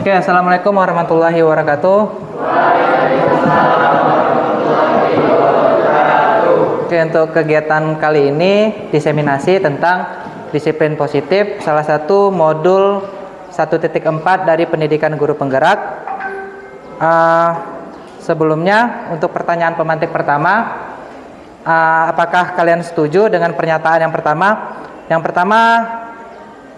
Oke, assalamualaikum warahmatullahi wabarakatuh. Oke, untuk kegiatan kali ini diseminasi tentang disiplin positif, salah satu modul 1.4 dari pendidikan guru penggerak. Sebelumnya, untuk pertanyaan pemantik pertama, apakah kalian setuju dengan pernyataan yang pertama? Yang pertama,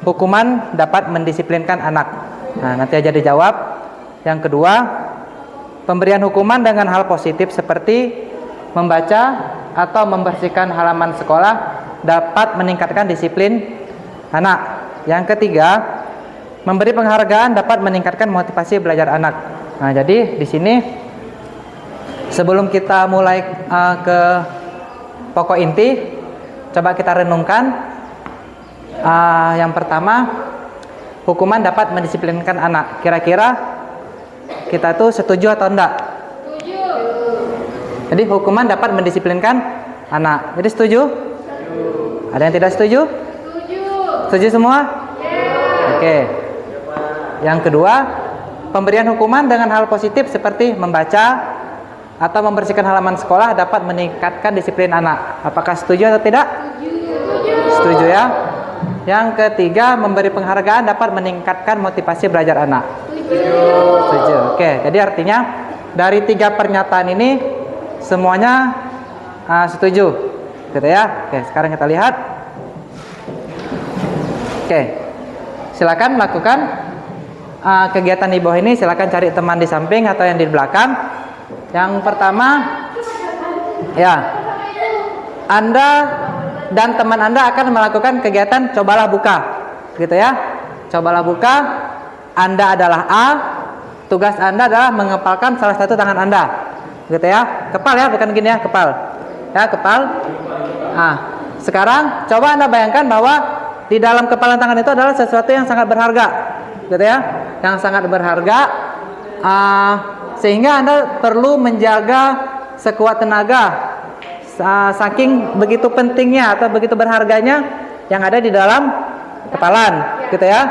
hukuman dapat mendisiplinkan anak. Nah, nanti aja dijawab. Yang kedua, pemberian hukuman dengan hal positif seperti membaca atau membersihkan halaman sekolah dapat meningkatkan disiplin anak. Yang ketiga, memberi penghargaan dapat meningkatkan motivasi belajar anak. Nah, jadi di sini sebelum kita mulai ke pokok inti, coba kita renungkan. Yang pertama, hukuman dapat mendisiplinkan anak. Kira-kira kita tuh setuju atau enggak? Setuju. Jadi hukuman dapat mendisiplinkan anak. Jadi setuju? Setuju. Ada yang tidak setuju? Setuju. Setuju semua? Yeah. Oke. Yang kedua, pemberian hukuman dengan hal positif seperti membaca atau membersihkan halaman sekolah dapat meningkatkan disiplin anak. Apakah setuju atau tidak? Setuju. Setuju ya. Yang ketiga, memberi penghargaan dapat meningkatkan motivasi belajar anak. Setuju. Oke, jadi artinya dari 3 pernyataan ini semuanya setuju, gitu ya. Oke, sekarang kita lihat. Oke, silakan melakukan kegiatan di bawah ini. Silakan cari teman di samping atau yang di belakang. Yang pertama, ya, Anda dan teman Anda akan melakukan kegiatan cobalah buka, gitu ya. Cobalah buka, Anda adalah A, tugas Anda adalah mengepalkan salah satu tangan Anda, gitu ya. Kepal ya, bukan gini ya, kepal. Ya, kepal. Nah, sekarang coba Anda bayangkan bahwa di dalam kepalan tangan itu adalah sesuatu yang sangat berharga, gitu ya. Yang sangat berharga, sehingga Anda perlu menjaga sekuat tenaga. Saking begitu pentingnya atau begitu berharganya yang ada di dalam kepalan, gitu ya.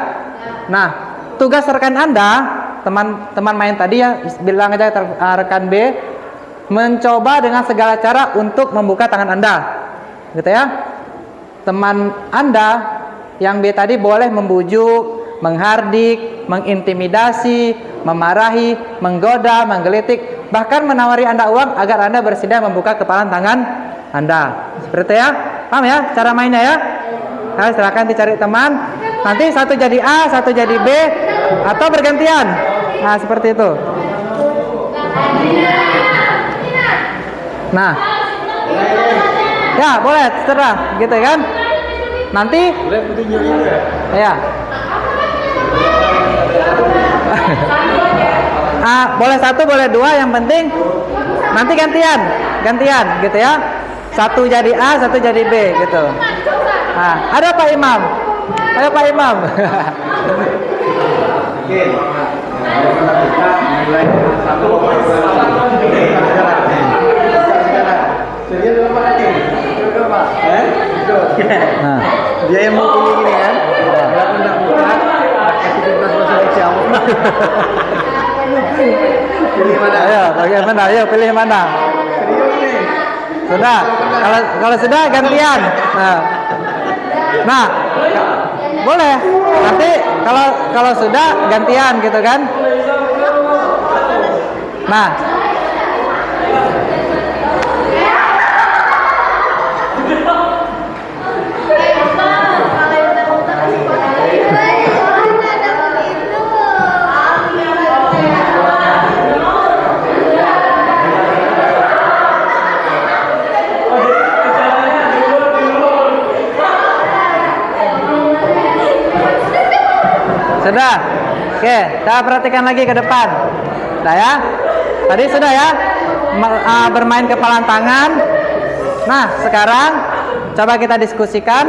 Nah, tugas rekan Anda, teman main tadi ya, bilang aja rekan B, mencoba dengan segala cara untuk membuka tangan Anda, gitu ya. Teman Anda yang B tadi boleh membujuk, menghardik, mengintimidasi, memarahi, menggoda, menggelitik, bahkan menawari Anda uang agar Anda bersedia membuka kepalan tangan Anda. Seperti ya? Paham ya cara mainnya ya? Nah, silakan dicari teman. Nanti satu jadi A, satu jadi B, atau bergantian. Nah, seperti itu. Nah, ya boleh, terserah, gitu kan? Nanti, ya. Boleh satu, boleh dua, yang penting nanti gantian, gitu ya. Satu jadi A, satu jadi B, gitu. Nah, ada Pak Imam. Ayo Pak Imam. Nah, dia yang mau gini kan? Kalau enggak buka, kasih bebas bahasa Indonesia. Pilih mana? Ayo, bagaimana? Ayo pilih mana? Serius nih. Sudah. Kalau sudah gantian. Nah, boleh. Nanti kalau sudah gantian gitu kan? Nah. Sudah. Oke, kita perhatikan lagi ke depan. Sudah ya? Tadi sudah ya? Bermain kepalan tangan. Nah, sekarang coba kita diskusikan.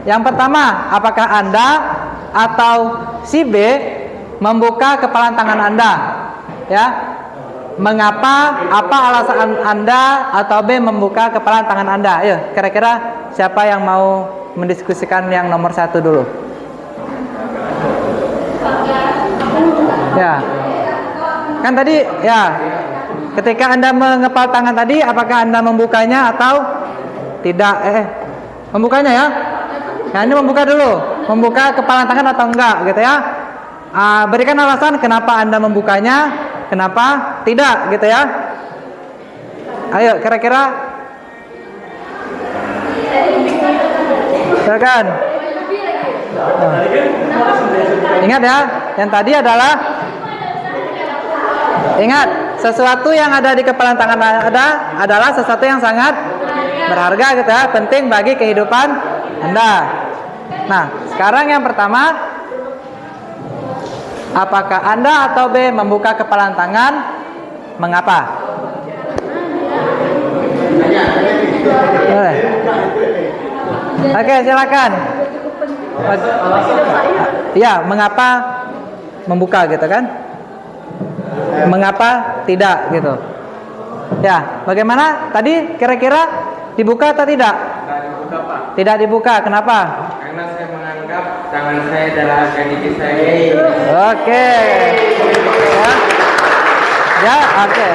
Yang pertama, apakah Anda atau si B membuka kepalan tangan Anda? Ya. Mengapa? Apa alasan Anda atau B membuka kepalan tangan Anda? Ayo, kira-kira siapa yang mau mendiskusikan yang nomor 1 dulu? Ya. Kan tadi ya, ketika Anda mengepal tangan tadi, apakah Anda membukanya atau tidak? Membukanya ya. Nah, ini membuka dulu. Membuka kepalan tangan atau enggak gitu ya. Berikan alasan kenapa Anda membukanya, kenapa tidak gitu ya. Ayo, kira-kira. Silakan. Ingat ya, yang tadi ingat, sesuatu yang ada di kepalan tangan adalah sesuatu yang sangat berharga gitu ya, penting bagi kehidupan Anda. Nah, sekarang yang pertama, apakah Anda atau B membuka kepalan tangan? Mengapa? Oke, silakan. Ya, mengapa membuka gitu kan? Mengapa tidak gitu? Ya, bagaimana? Tadi kira-kira dibuka atau tidak? Dibuka, Pak. Tidak dibuka. Kenapa? Karena saya menganggap tangan saya adalah harga diri saya. Oke. Ya, oke.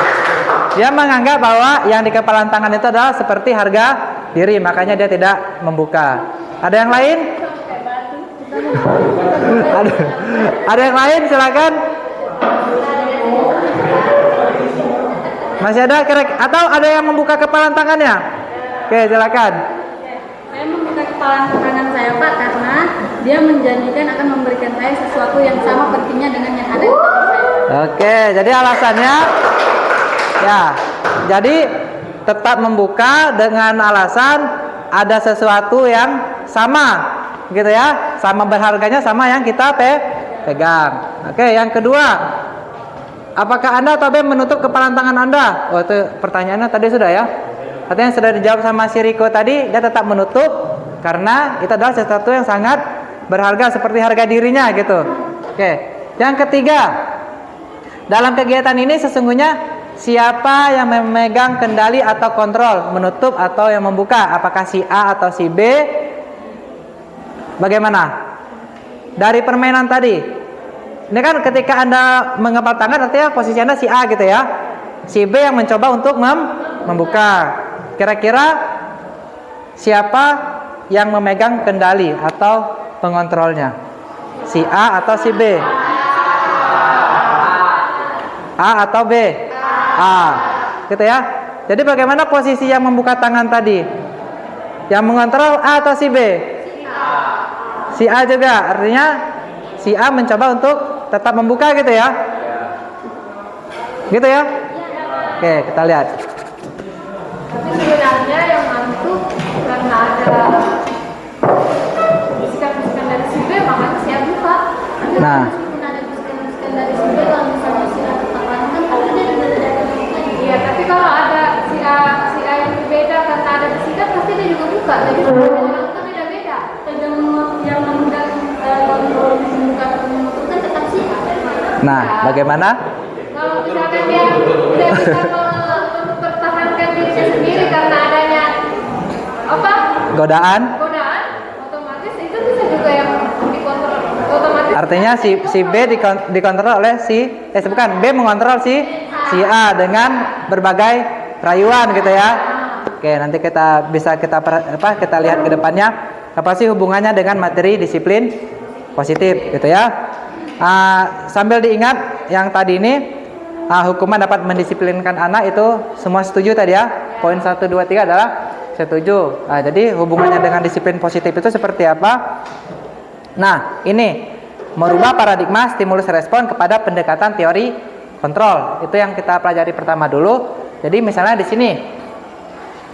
Dia menganggap bahwa yang di kepalan tangan itu adalah seperti harga diri, makanya dia tidak membuka. Ada yang lain? Ada yang lain? Silakan. Masih ada atau ada yang membuka kepalan tangannya? Oke, silakan. Saya membuka kepalan tangan saya, Pak, karena dia menjanjikan akan memberikan saya sesuatu yang sama pentingnya dengan yang ada di tangan saya. Oke, jadi alasannya ya, jadi tetap membuka dengan alasan ada sesuatu yang sama gitu ya, sama berharganya sama yang kita pegang. Oke, yang kedua, apakah Anda atau B menutup kepalan tangan Anda? Oh, itu pertanyaannya tadi sudah ya. Artinya sudah dijawab sama si Riko tadi, dia tetap menutup karena itu adalah sesuatu yang sangat berharga seperti harga dirinya gitu. Oke. Yang ketiga, dalam kegiatan ini sesungguhnya siapa yang memegang kendali atau kontrol menutup atau yang membuka? Apakah si A atau si B? Bagaimana? Dari permainan tadi. Ini kan ketika Anda mengepal tangan artinya posisi Anda si A gitu ya. Si B yang mencoba untuk membuka. Kira-kira siapa yang memegang kendali atau pengontrolnya? Si A atau si B? A atau B? A. Gitu ya. Jadi bagaimana posisi yang membuka tangan tadi? Yang mengontrol A atau si B? Si A juga. Artinya si A mencoba untuk tetap membuka gitu ya. Gitu ya. Oke, kita lihat. Tapi sebenarnya yang mantu karena ada bisikan-bisikan dari si B, makanya si A buka. Nah, Meskipun ada bisikan-bisikan dari si B, kalau misalnya si A tetap kan pasti dia juga tidak buka. Iya, tapi kalau ada si A yang berbeda karena ada bisikan, pasti dia juga buka. Jadi sebenarnya orang itu beda-beda. Dan yang memegang membuka atau menutup kan tetap si A. nah, bagaimana? Kalau misalkan dia tidak bisa mempertahankan dirinya sendiri karena adanya apa? Godaan. Otomatis itu bisa juga yang dikontrol otomatis. Artinya si B dikontrol oleh bukan, B mengontrol si A dengan berbagai rayuan gitu ya. Oke, nanti kita lihat ke depannya apa sih hubungannya dengan materi disiplin positif gitu ya. Sambil diingat yang tadi ini hukuman dapat mendisiplinkan anak itu semua setuju tadi ya. Poin 1, 2, 3 adalah setuju. Jadi hubungannya dengan disiplin positif itu seperti apa? Nah, ini merubah paradigma stimulus respon kepada pendekatan teori kontrol. Itu yang kita pelajari pertama dulu. Jadi misalnya di sini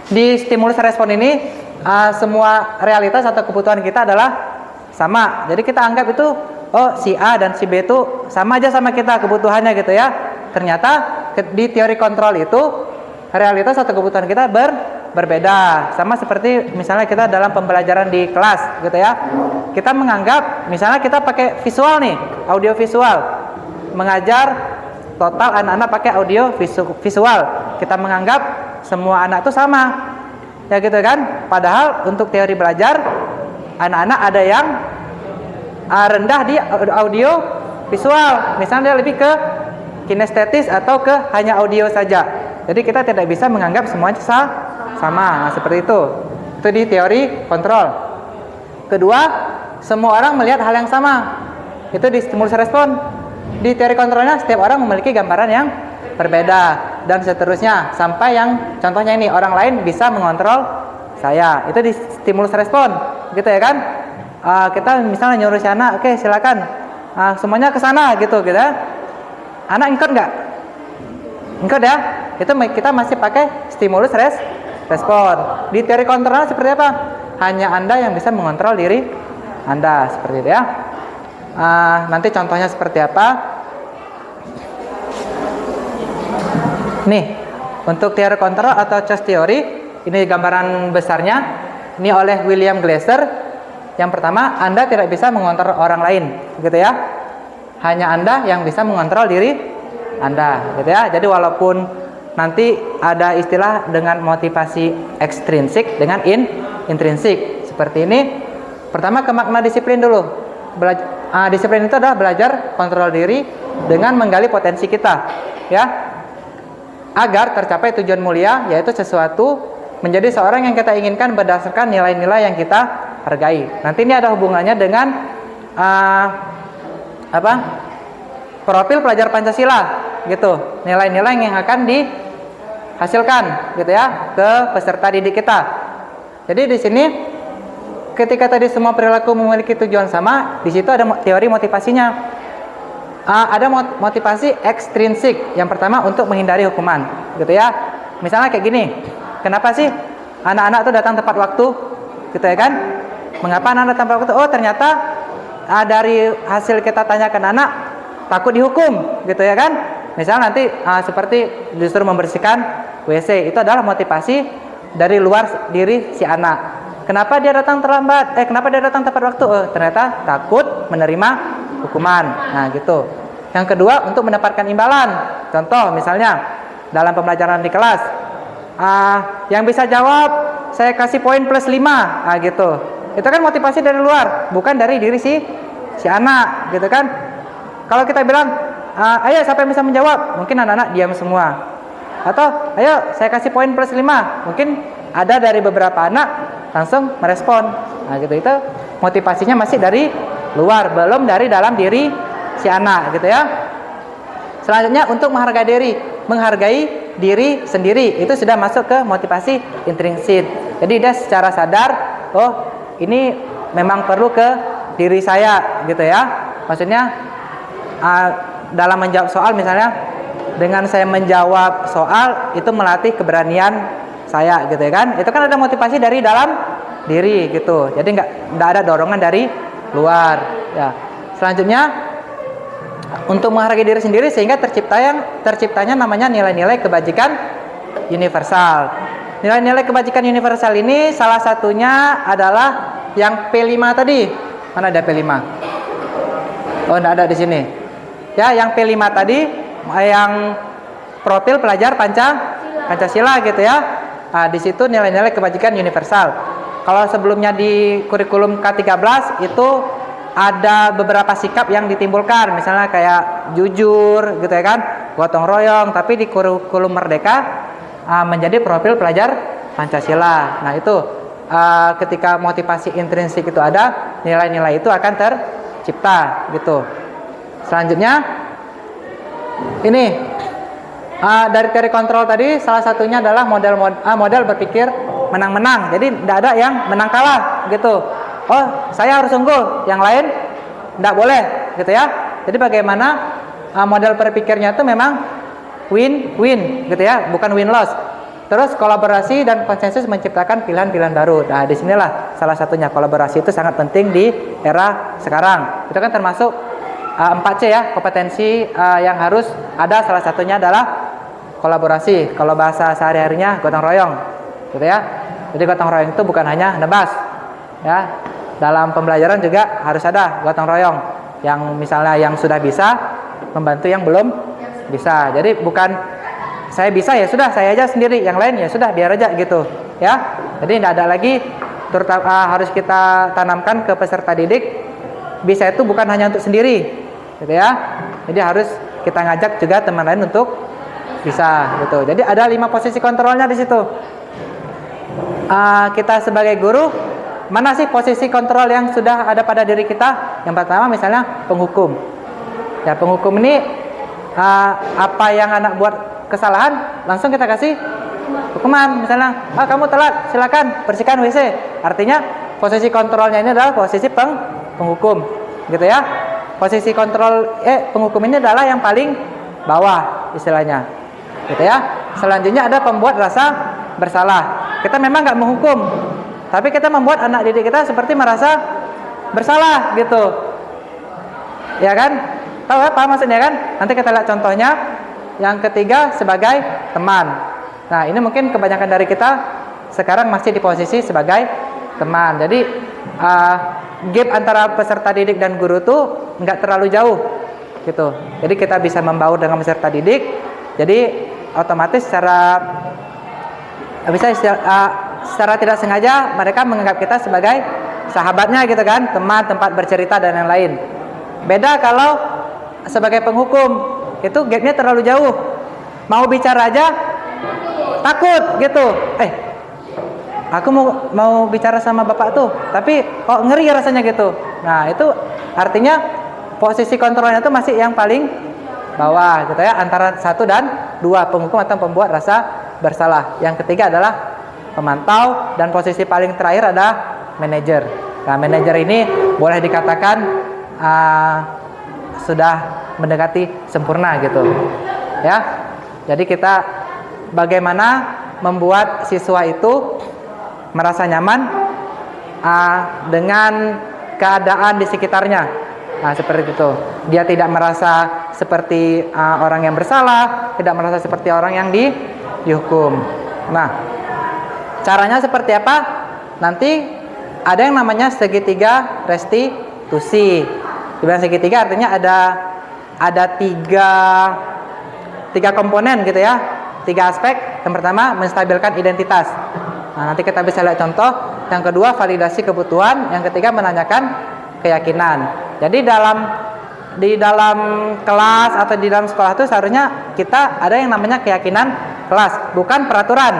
di stimulus respon ini semua realitas atau kebutuhan kita adalah sama. Jadi kita anggap itu si A dan si B itu sama aja sama kita kebutuhannya gitu ya. Ternyata di teori kontrol itu realitas atau kebutuhan kita berbeda. Sama seperti misalnya kita dalam pembelajaran di kelas gitu ya. Kita menganggap misalnya kita pakai visual nih, audio visual. Mengajar total anak-anak pakai audio visual. Kita menganggap semua anak itu sama. Ya gitu kan? Padahal untuk teori belajar anak-anak ada yang rendah di audio visual, misalnya dia lebih ke kinestetis atau ke hanya audio saja. Jadi kita tidak bisa menganggap semuanya sama. Nah, seperti itu. Itu di teori kontrol. Kedua, semua orang melihat hal yang sama. Itu di stimulus respon. Di teori kontrolnya setiap orang memiliki gambaran yang berbeda dan seterusnya sampai yang contohnya ini orang lain bisa mengontrol saya. Itu di stimulus respon, gitu ya kan? Kita misalnya nyuruh si anak, oke silakan semuanya ke sana gitu ya. Anak ikut nggak? Ikut ya. Itu kita masih pakai stimulus respon. Di teori kontrolnya seperti apa? Hanya Anda yang bisa mengontrol diri Anda, seperti itu ya. Nanti contohnya seperti apa? Nih, untuk teori kontrol atau choice theory, ini gambaran besarnya. Ini oleh William Glasser. Yang pertama, Anda tidak bisa mengontrol orang lain, gitu ya. Hanya Anda yang bisa mengontrol diri Anda, gitu ya. Jadi walaupun nanti ada istilah dengan motivasi ekstrinsik dengan intrinsik. Seperti ini. Pertama ke makna disiplin dulu. Disiplin itu adalah belajar kontrol diri dengan menggali potensi kita, ya. Agar tercapai tujuan mulia, yaitu sesuatu menjadi seorang yang kita inginkan berdasarkan nilai-nilai yang kita hargai. Nanti ini ada hubungannya dengan profil pelajar Pancasila, gitu. Nilai-nilai yang akan dihasilkan, gitu ya, ke peserta didik kita. Jadi di sini ketika tadi semua perilaku memiliki tujuan sama, di situ ada teori motivasinya. Ada motivasi ekstrinsik. Yang pertama untuk menghindari hukuman, gitu ya. Misalnya kayak gini, kenapa sih anak-anak tuh datang tepat waktu, gitu ya kan? Mengapa anak-anak datang tepat waktu? Oh ternyata dari hasil kita tanyakan anak takut dihukum, gitu ya kan? Misalnya nanti seperti disuruh membersihkan WC, itu adalah motivasi dari luar diri si anak. Kenapa dia datang terlambat? Kenapa dia datang tepat waktu? Oh, ternyata takut menerima hukuman. Nah, gitu. Yang kedua, untuk mendapatkan imbalan. Contoh, misalnya dalam pembelajaran di kelas, yang bisa jawab saya kasih poin plus 5, gitu. Itu kan motivasi dari luar, bukan dari diri si anak, gitu kan? Kalau kita bilang, ayo siapa yang bisa menjawab? Mungkin anak-anak diam semua. Atau, ayo saya kasih poin plus 5. Mungkin ada dari beberapa anak langsung merespon. Nah, gitu. Itu motivasinya masih dari luar, belum dari dalam diri si anak, gitu ya. Selanjutnya untuk menghargai diri sendiri, itu sudah masuk ke motivasi intrinsik. Jadi dia secara sadar, oh ini memang perlu ke diri saya, gitu ya. Maksudnya dalam menjawab soal misalnya, dengan saya menjawab soal itu melatih keberanian saya, gitu ya kan. Itu kan ada motivasi dari dalam diri, gitu. Jadi nggak ada dorongan dari luar, ya. Selanjutnya untuk menghargai diri sendiri sehingga terciptanya namanya nilai-nilai kebajikan universal. Nilai-nilai kebajikan universal ini salah satunya adalah yang P5 tadi. Mana ada P5? Oh, enggak ada di sini. Ya, yang P5 tadi yang profil pelajar Pancasila, gitu ya. Di situ nilai-nilai kebajikan universal. Kalau sebelumnya di kurikulum K13 itu ada beberapa sikap yang ditimbulkan, misalnya kayak jujur, gitu ya kan, gotong royong. Tapi di kurikulum Merdeka menjadi profil pelajar Pancasila. Nah itu ketika motivasi intrinsik itu ada, nilai-nilai itu akan tercipta, gitu. Selanjutnya ini dari teori kontrol tadi salah satunya adalah model berpikir menang-menang. Jadi tidak ada yang menang kalah, gitu. Oh saya harus unggul, yang lain tidak boleh, gitu ya. Jadi bagaimana model berpikirnya itu memang win-win, gitu ya, bukan win-loss. Terus kolaborasi dan konsensus menciptakan pilihan-pilihan baru. Nah disinilah salah satunya kolaborasi itu sangat penting di era sekarang. Itu kan termasuk 4C ya, kompetensi yang harus ada, salah satunya adalah kolaborasi. Kalau bahasa sehari-harinya gotong royong, gitu ya. Jadi gotong royong itu bukan hanya nebas, ya. Dalam pembelajaran juga harus ada gotong royong. Yang misalnya yang sudah bisa membantu yang belum bisa. Jadi bukan saya bisa ya sudah saya aja sendiri, yang lain ya sudah biar aja, gitu ya. Jadi tidak ada lagi, terutama harus kita tanamkan ke peserta didik, bisa itu bukan hanya untuk sendiri, gitu ya. Jadi harus kita ngajak juga teman lain untuk bisa gitu. Jadi ada 5 posisi kontrolnya di situ. Kita sebagai guru, mana sih posisi kontrol yang sudah ada pada diri kita? Yang pertama misalnya penghukum. Ya, penghukum ini apa yang anak buat kesalahan langsung kita kasih hukuman. Misalnya, kamu telat, silakan bersihkan WC. Artinya posisi kontrolnya ini adalah posisi penghukum, gitu ya. Posisi kontrol penghukum ini adalah yang paling bawah istilahnya, gitu ya. Selanjutnya ada pembuat rasa bersalah. Kita memang nggak menghukum, tapi kita membuat anak didik kita seperti merasa bersalah, gitu, ya kan? Tahu apa maksudnya kan? Nanti kita lihat contohnya. Yang ketiga sebagai teman. Nah, ini mungkin kebanyakan dari kita sekarang masih di posisi sebagai teman. Jadi gap antara peserta didik dan guru tuh nggak terlalu jauh, gitu. Jadi kita bisa membaur dengan peserta didik. Jadi otomatis secara tidak sengaja mereka menganggap kita sebagai sahabatnya, gitu kan, teman, tempat bercerita dan yang lain. Beda kalau sebagai penghukum, itu gapnya terlalu jauh. Mau bicara aja takut, gitu. Aku mau bicara sama bapak tuh, tapi kok ngeri rasanya, gitu. Nah, itu artinya posisi kontrolnya itu masih yang paling bawah, gitu ya, antara 1 dan 2, penghukum atau pembuat rasa bersalah. Yang ketiga adalah pemantau, dan posisi paling terakhir adalah manajer. Nah, manajer ini boleh dikatakan sudah mendekati sempurna, gitu ya. Jadi kita bagaimana membuat siswa itu merasa nyaman dengan keadaan di sekitarnya. Nah, seperti itu. Dia tidak merasa seperti orang yang bersalah, tidak merasa seperti orang yang dihukum. Nah, caranya seperti apa? Nanti ada yang namanya segitiga restitusi. Dibilang segitiga artinya ada tiga komponen, gitu ya, 3 aspek. Yang pertama menstabilkan identitas. Nah, nanti kita bisa lihat contoh. Yang kedua validasi kebutuhan. Yang ketiga menanyakan keyakinan. Jadi di dalam kelas atau di dalam sekolah itu seharusnya kita ada yang namanya keyakinan kelas, bukan peraturan.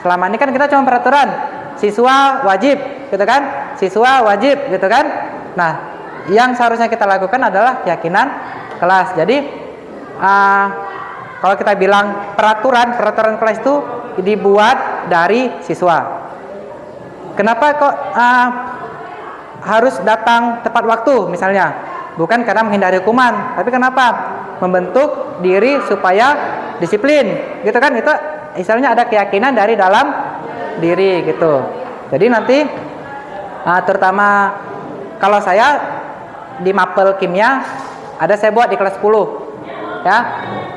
Selama ini kan kita cuma peraturan, siswa wajib, gitu kan, siswa wajib, gitu kan. Nah, yang seharusnya kita lakukan adalah keyakinan kelas. Jadi kalau kita bilang peraturan kelas itu dibuat dari siswa. Kenapa kok harus datang tepat waktu misalnya? Bukan karena menghindari hukuman, tapi kenapa? Membentuk diri supaya disiplin, gitu kan? Itu istilahnya ada keyakinan dari dalam diri, gitu. Jadi nanti terutama kalau saya di mapel kimia ada saya buat di kelas 10 ya.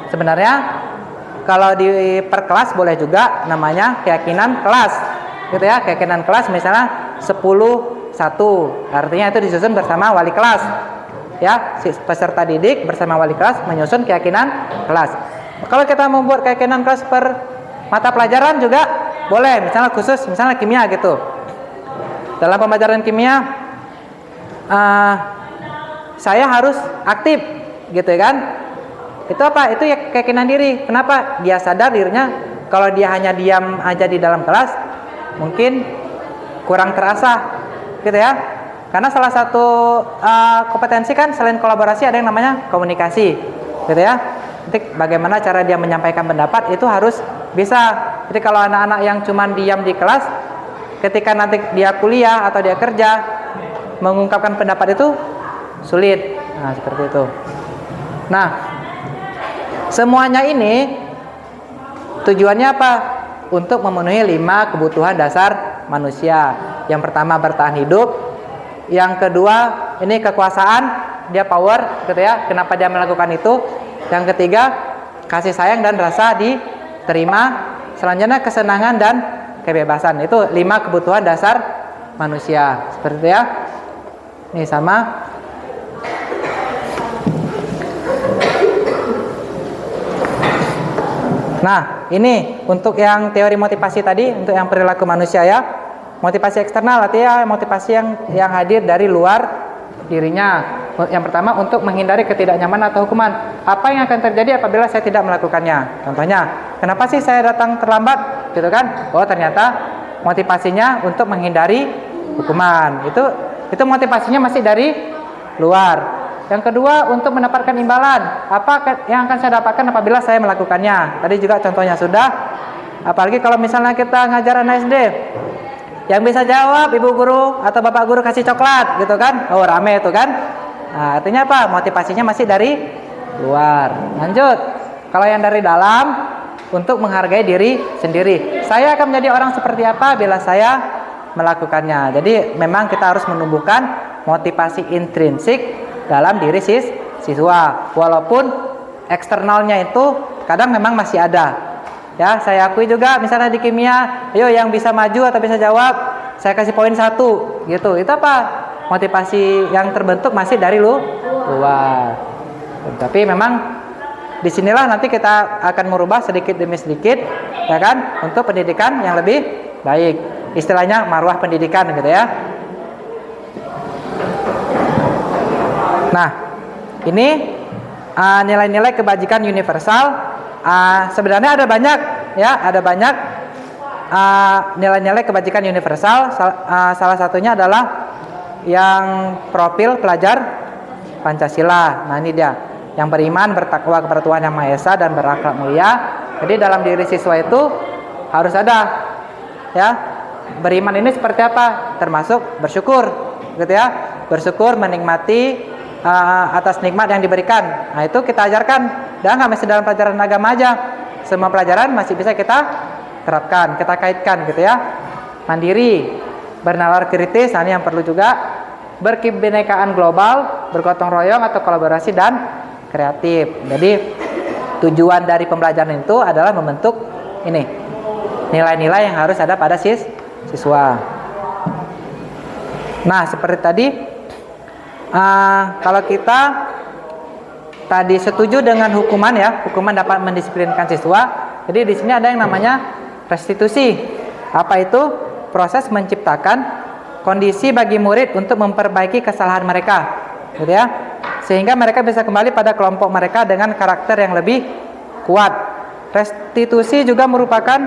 Sebenarnya kalau di per kelas boleh juga namanya keyakinan kelas, gitu ya. Keyakinan kelas misalnya 10-1, artinya itu disusun bersama wali kelas ya. Peserta didik bersama wali kelas menyusun keyakinan kelas. Kalau kita membuat keyakinan kelas per mata pelajaran juga boleh, misalnya khusus misalnya kimia, gitu. Dalam pembelajaran kimia saya harus aktif, gitu kan. Itu apa? Itu ya keyakinan diri. Kenapa? Dia sadar dirinya kalau dia hanya diam aja di dalam kelas mungkin kurang terasa, gitu ya. Karena salah satu kompetensi kan selain kolaborasi ada yang namanya komunikasi, gitu ya. Jadi bagaimana cara dia menyampaikan pendapat itu harus bisa. Jadi kalau anak-anak yang cuma diam di kelas, ketika nanti dia kuliah atau dia kerja, mengungkapkan pendapat itu sulit. Nah, seperti itu. Nah, semuanya ini tujuannya apa? Untuk memenuhi 5 kebutuhan dasar manusia. Yang pertama bertahan hidup. Yang kedua ini kekuasaan, dia power, gitu ya. Kenapa dia melakukan itu? Yang ketiga kasih sayang dan rasa diterima. Selanjutnya kesenangan dan kebebasan. Itu 5 kebutuhan dasar manusia. Seperti itu ya. Ini sama. Nah, ini untuk yang teori motivasi tadi, untuk yang perilaku manusia ya. Motivasi eksternal artinya motivasi yang hadir dari luar dirinya. Yang pertama, untuk menghindari ketidaknyamanan atau hukuman. Apa yang akan terjadi apabila saya tidak melakukannya? Contohnya, kenapa sih saya datang terlambat? Gitu kan? Oh, ternyata motivasinya untuk menghindari hukuman. Itu motivasinya masih dari luar. Yang kedua, untuk mendapatkan imbalan. Apa yang akan saya dapatkan apabila saya melakukannya? Tadi juga contohnya sudah. Apalagi kalau misalnya kita ngajar anak SD, yang bisa jawab ibu guru atau bapak guru kasih coklat, gitu kan? Oh, rame itu kan? Nah, artinya apa? Motivasinya masih dari luar. Lanjut. Kalau yang dari dalam, untuk menghargai diri sendiri. Saya akan menjadi orang seperti apa bila saya melakukannya. Jadi memang kita harus menumbuhkan motivasi intrinsik dalam diri siswa. Walaupun eksternalnya itu kadang memang masih ada. Ya, saya akui juga misalnya di kimia, ayo yang bisa maju atau bisa jawab, saya kasih poin 1 gitu. Itu apa? Motivasi yang terbentuk masih dari luar. Tapi memang disinilah nanti kita akan merubah sedikit demi sedikit, ya kan, untuk pendidikan yang lebih baik. Istilahnya marwah pendidikan gitu ya. Nah, ini nilai-nilai kebajikan universal. Sebenarnya ada banyak ya, ada banyak nilai-nilai kebajikan universal. Salah satunya adalah yang profil pelajar Pancasila. Nah, ini dia, yang beriman, bertakwa kepada Tuhan Yang Maha Esa dan berakhlak mulia. Jadi dalam diri siswa itu harus ada ya, beriman ini seperti apa? Termasuk bersyukur gitu ya, bersyukur, menikmati atas nikmat yang diberikan. Nah, itu kita ajarkan, dan nggak mesti dalam pelajaran agama aja, semua pelajaran masih bisa kita terapkan, kita kaitkan gitu ya. Mandiri, bernalar kritis, nah ini yang perlu juga. Berkebinekaan global, bergotong royong atau kolaborasi dan kreatif. Jadi tujuan dari pembelajaran itu adalah membentuk ini nilai-nilai yang harus ada pada siswa. Nah, seperti tadi, kalau kita tadi setuju dengan hukuman ya, hukuman dapat mendisiplinkan siswa. Jadi di sini ada yang namanya restitusi. Apa itu? Proses menciptakan kondisi bagi murid untuk memperbaiki kesalahan mereka, gitu ya, sehingga mereka bisa kembali pada kelompok mereka dengan karakter yang lebih kuat. Restitusi juga merupakan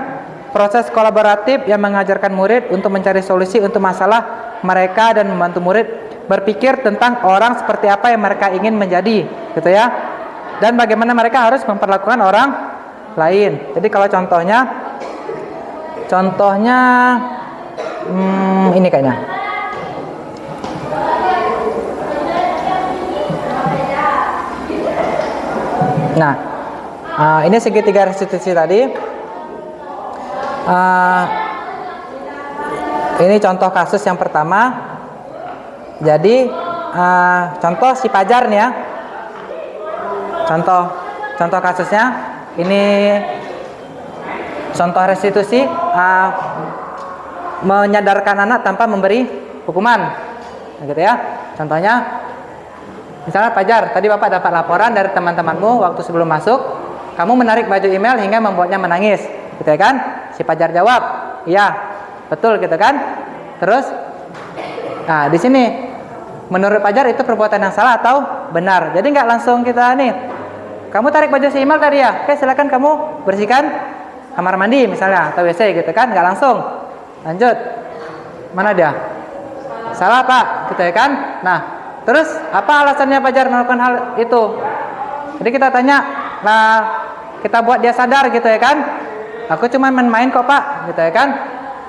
proses kolaboratif yang mengajarkan murid untuk mencari solusi untuk masalah mereka dan membantu murid berpikir tentang orang seperti apa yang mereka ingin menjadi, gitu ya, dan bagaimana mereka harus memperlakukan orang lain. Jadi kalau contohnya ini kayaknya. Nah, ini segitiga restitusi tadi. Ini contoh kasus yang pertama. Jadi contoh si Pajar nih ya. Contoh kasusnya ini, contoh restitusi, menyadarkan anak tanpa memberi hukuman, gitu ya. Contohnya, misalnya Pajar, tadi Bapak dapat laporan dari teman-temanmu waktu sebelum masuk, kamu menarik baju email hingga membuatnya menangis, gitu ya kan? Si Pajar jawab, iya, betul, gitu kan? Terus, nah di sini, menurut Pajar itu perbuatan yang salah atau benar? Jadi nggak langsung kita nih, kamu tarik baju si email tadi ya, oke silakan kamu bersihkan kamar mandi misalnya atau WC, gitu kan? Nggak langsung. Lanjut, mana dia? Salah Pak, gitu ya kan? Nah, terus apa alasannya Pajar melakukan hal itu? Jadi kita tanya, nah kita buat dia sadar gitu ya kan? Aku cuma main-main kok Pak, gitu ya kan?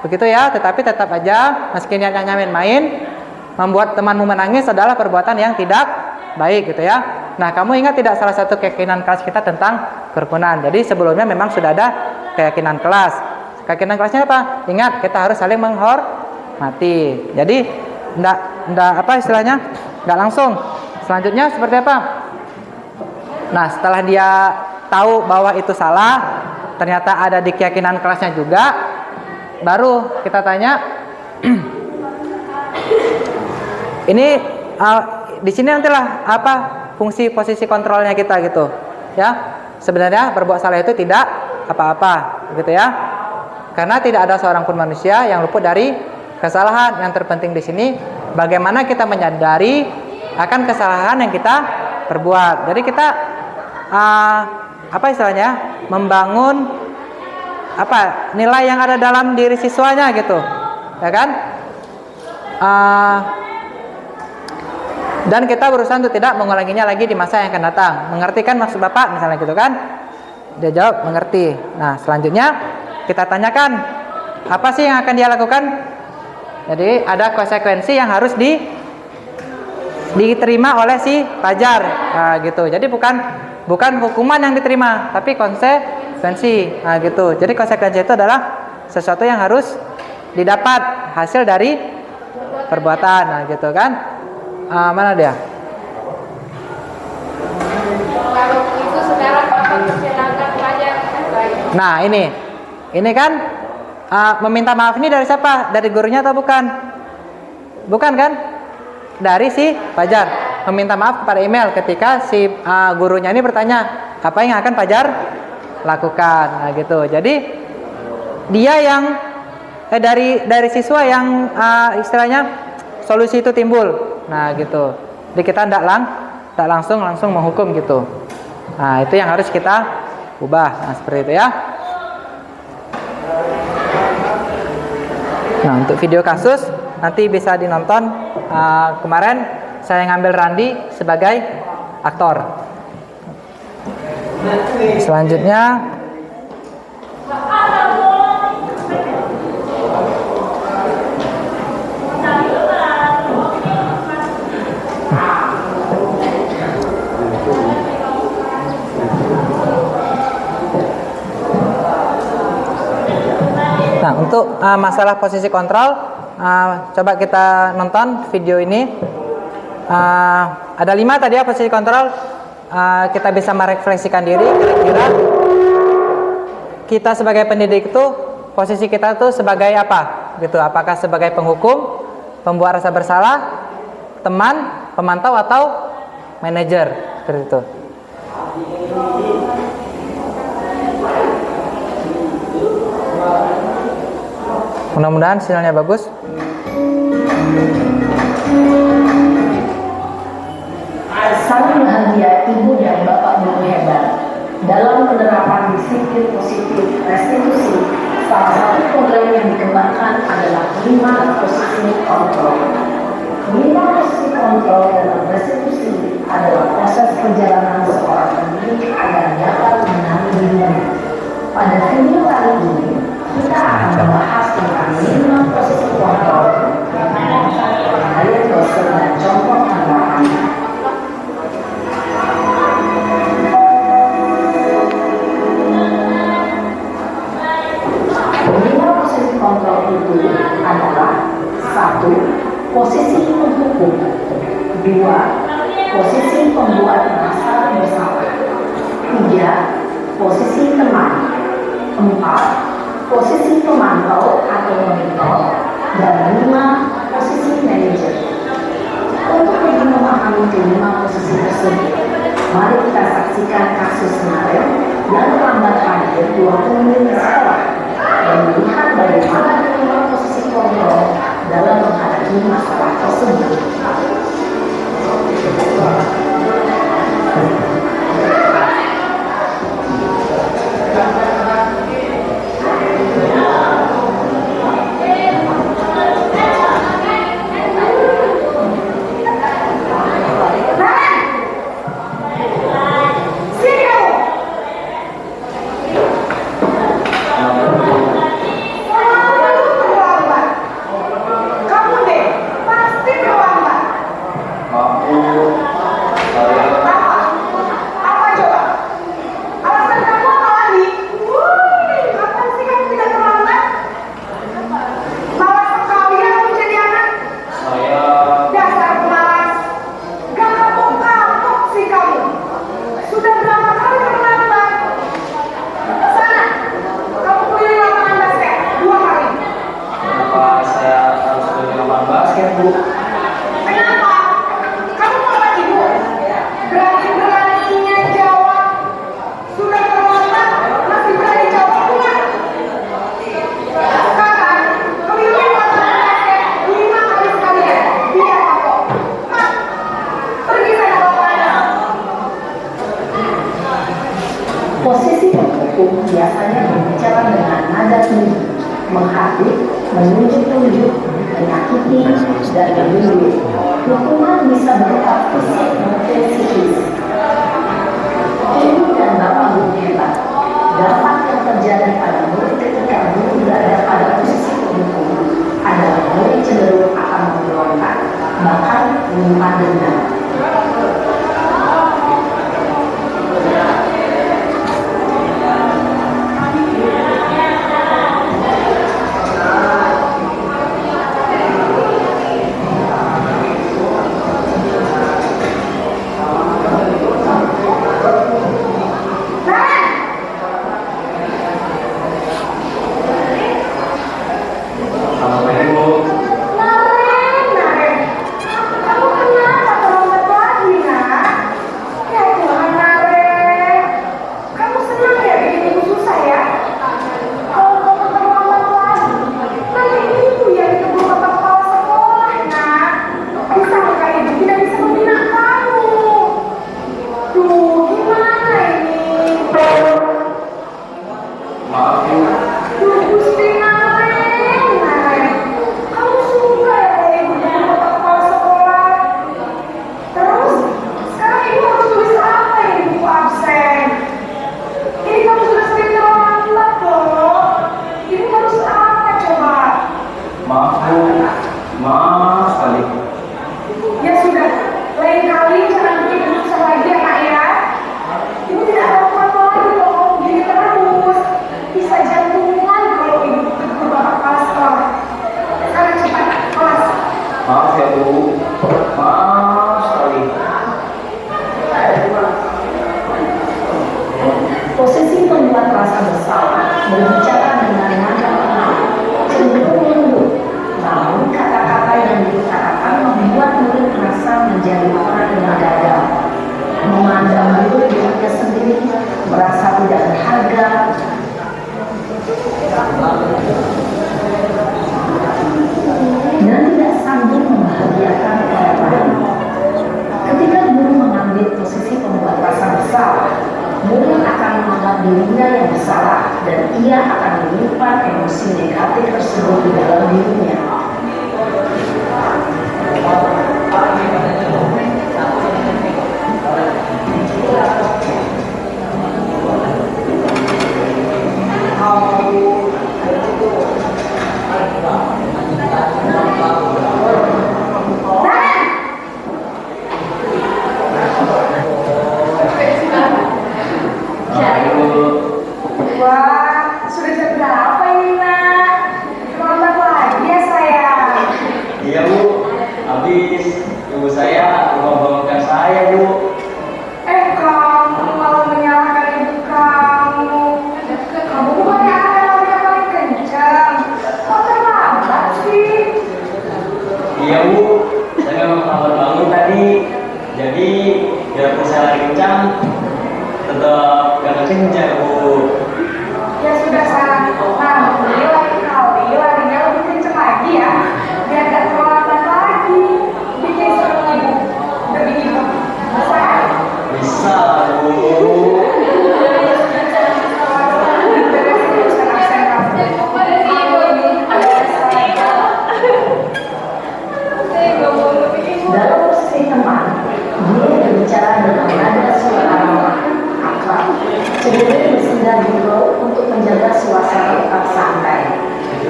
Begitu ya, tetapi tetap aja meski niatnya main-main, membuat temanmu menangis adalah perbuatan yang tidak baik gitu ya. Nah, kamu ingat tidak salah satu keyakinan kelas kita tentang kerukunan? Jadi sebelumnya memang sudah ada keyakinan kelas. Keyakinan kelasnya apa? Ingat, kita harus saling menghormati. Jadi enggak apa istilahnya? Enggak langsung. Selanjutnya seperti apa? Nah, setelah dia tahu bahwa itu salah, ternyata ada di keyakinan kelasnya juga, baru kita tanya ini di sini nantilah apa fungsi posisi kontrolnya kita gitu. Ya. Sebenarnya berbuat salah itu tidak apa-apa gitu ya. Karena tidak ada seorang pun manusia yang luput dari kesalahan. Yang terpenting di sini bagaimana kita menyadari akan kesalahan yang kita perbuat. Jadi kita apa istilahnya, membangun apa nilai yang ada dalam diri siswanya gitu, ya kan? Dan kita berusaha untuk tidak mengulanginya lagi di masa yang akan datang. Mengerti kan maksud Bapak misalnya gitu kan? Dia jawab mengerti. Nah, selanjutnya kita tanyakan apa sih yang akan dia lakukan. Jadi ada konsekuensi yang harus diterima oleh si pelajar, gitu. Jadi bukan hukuman yang diterima, tapi konsekuensi, gitu. Jadi konsekuensi itu adalah sesuatu yang harus didapat hasil dari perbuatan, gitu kan? Mana dia? Kalau itu sekarang Bapak persilahkan pelajar. Nah ini kan meminta maaf ini dari siapa? Dari gurunya atau bukan? Bukan kan? Dari si pelajar meminta maaf kepada email ketika si gurunya ini bertanya apa yang akan pelajar lakukan. Nah, gitu. Jadi dia yang dari siswa yang istilahnya solusi itu timbul. Nah, gitu. Jadi kita tidak langsung menghukum gitu. Nah, itu yang harus kita ubah. Nah, seperti itu ya. Nah, untuk video kasus nanti bisa dinonton. Kemarin saya ngambil Randi sebagai aktor. Selanjutnya nah, untuk masalah posisi kontrol, coba kita nonton video ini. Ada 5 tadi ya posisi kontrol. Kita bisa merefleksikan diri. Kira-kira kita sebagai pendidik itu posisi kita tuh sebagai apa? Gitu. Apakah sebagai penghukum, pembuat rasa bersalah, teman, pemantau atau manajer? Seperti itu. Mudah-mudahan sinyalnya bagus. Sangat bahagia Ibu dan Bapak guru hebat dalam penerapan disiplin positif restitusi. Salah satu program yang dikembangkan adalah 5 posisi kontrol. 5 posisi kontrol dalam restitusi adalah proses perjalanan seorang pendidik agar dapat mengenali dirinya. Pada video kali ini kita akan membahas tentang 5 posisi kontrol yang merupakan pengendalian dosen dan contoh penerapannya. Kontrol itu adalah 1. Posisi penghukum, 2. Posisi pembuat merasa bersalah, 3. Posisi teman, 4. Posisi pemantau atau monitor, dan 5. Posisi manajer. Untuk lebih memahami kelima posisi tersebut, mari kita saksikan kasus kemarin yang terlambat hadir 20 menit sekolah dan melihat bagaimana kelima posisi kontrol dalam menghadapi masalah tersebut. tetapi menunjuk-nunjuk, menyakiti, dan membunuh. Hukuman bisa berupa fisik maupun psikis. Ibu dan bapak guru hebat. Dampak yang terjadi pada murid ketika guru berada pada posisi pendukung adalah murid cenderung akan memberontak, bahkan menyimpan dendam. Posisi pembuat rasa bersalah berbicara dengan nada tenang, cenderung lembut, namun kata-kata yang diutarakan membuat murid merasa menjadi orang yang gagal, memandang diri dirinya sendiri, merasa tidak berharga, dan tidak sanggup membahagiakan orang lain. Ketika guru mengambil posisi pembuat rasa bersalah, murid akan menganggap dirinya yang bersalah dan ia akan menyimpan emosi negatif tersebut di dalam dirinya. Wah, sudah jam berapa ini, Nak? Terlambat lagi ya, sayang? Iya Bu, habis ibu saya membangunkan saya Bu. Kamu malah menyalahkan ibu kamu. Kamu bukannya anak yang paling kencang. Kok terlambat sih? Iya Bu, saya memang terlambat bangun tadi. Jadi biarpun saya lagi kencang, tetap gak kencang Bu. Ya sudah, sayang. Nah, ini lain kali larinya lebih kencang lagi ya. Biar gak terlambat lagi. Bikin seru ibu. Udah bikin kamu. Bisa? Bisa Bu. Dalam posisi teman, dia berbicara dengan nada suara ramah, akrab, cenderung bersinggah di bawah untuk menjaga suasana tetap santai.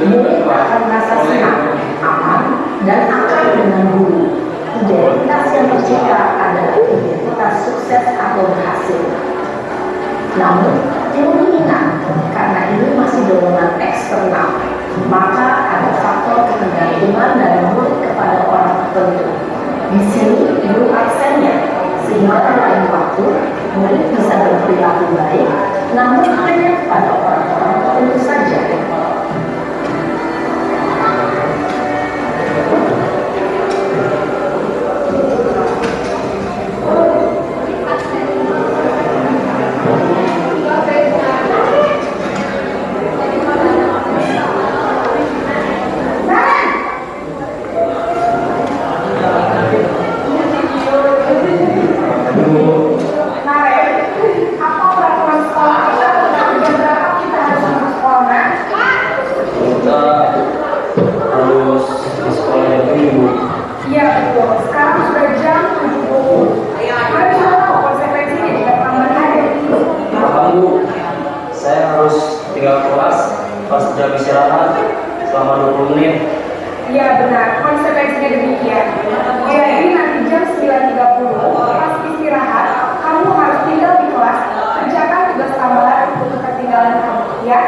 Murid akan merasa senang, aman, dan akrab dengan guru. Identitas yang tercipta adalah identitas sukses atau berhasil. Namun, perlu diingat, karena ini masih dorongan eksternal, maka ada faktor ketergantungan dari murid kepada orang tertentu. Di sini guru absennya, sehingga lain waktu murid bisa berperilaku baik, namun hanya pada orang-orang tertentu saja. Apa peraturan sekolah kita tentang jam berapa kita harus masuk sekolah? menit. Iya benar, konsekuensinya demikian. Jadi nanti jam 9.30 pas istirahat, kamu harus tinggal di kelas, kerjakan tugas tambahan untuk ketinggalan kamu, ya?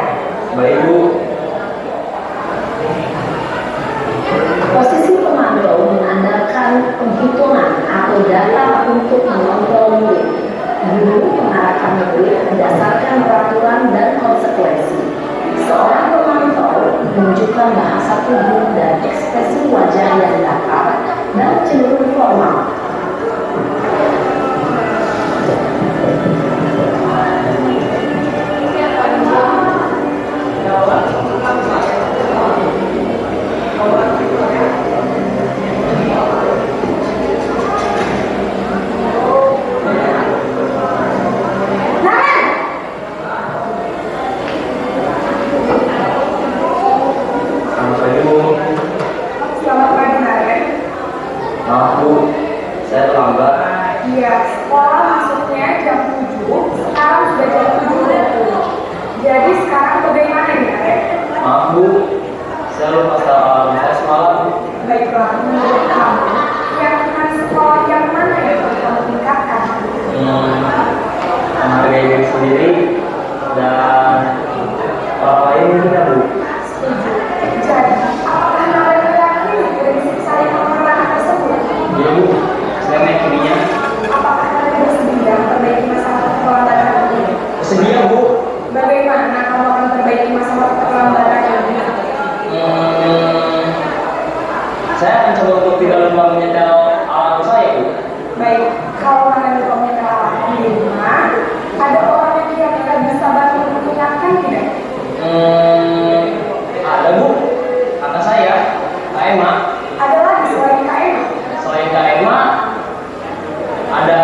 Baik Bu. Posisi komando mengandalkan penghitungan atau data untuk mengontrol murid. Guru mengarahkan murid berdasarkan peraturan dan konsekuensi. Seorang pemantau menunjukkan bahasa tubuh dan ekspresi wajah yang datar dan cenderung formal. Selamat pagi Bu. Selamat pagi Naren. Maaf Bu, saya terlambat. Iya, sekolah masuknya jam 7, sekarang sudah jam 7.20. Jadi sekarang bagaimana nih Naren? Maaf Bu, saya lupa setel alarm saya semalam. Baiklah, menurut kamu, keyakinan sekolah yang mana yang perlu kamu tingkatkan? Menghargai diri sendiri dan orang lain juga Bu. Setuju. Jadi, apakah Naren meyakini prinsip saling pengertian tersebut? Iya Bu, saya meyakininya. Apakah Naren bersedia memperbaiki masalah keterlambatan ini? Bersedia Bu. Bagaimana kamu akan memperbaiki masalah keterlambatan ini? Saya akan coba untuk tidak lupa menyetel alarm saya Bu. Baik, kalau Naren lupa menyetel alarm di rumah, ada orang yang kira-kira bisa bantu mengingatkan tidak? Ada Bu, kata saya, Kak Emma. Ada lagi selain Kak Emma? Selain Kak Emma, ada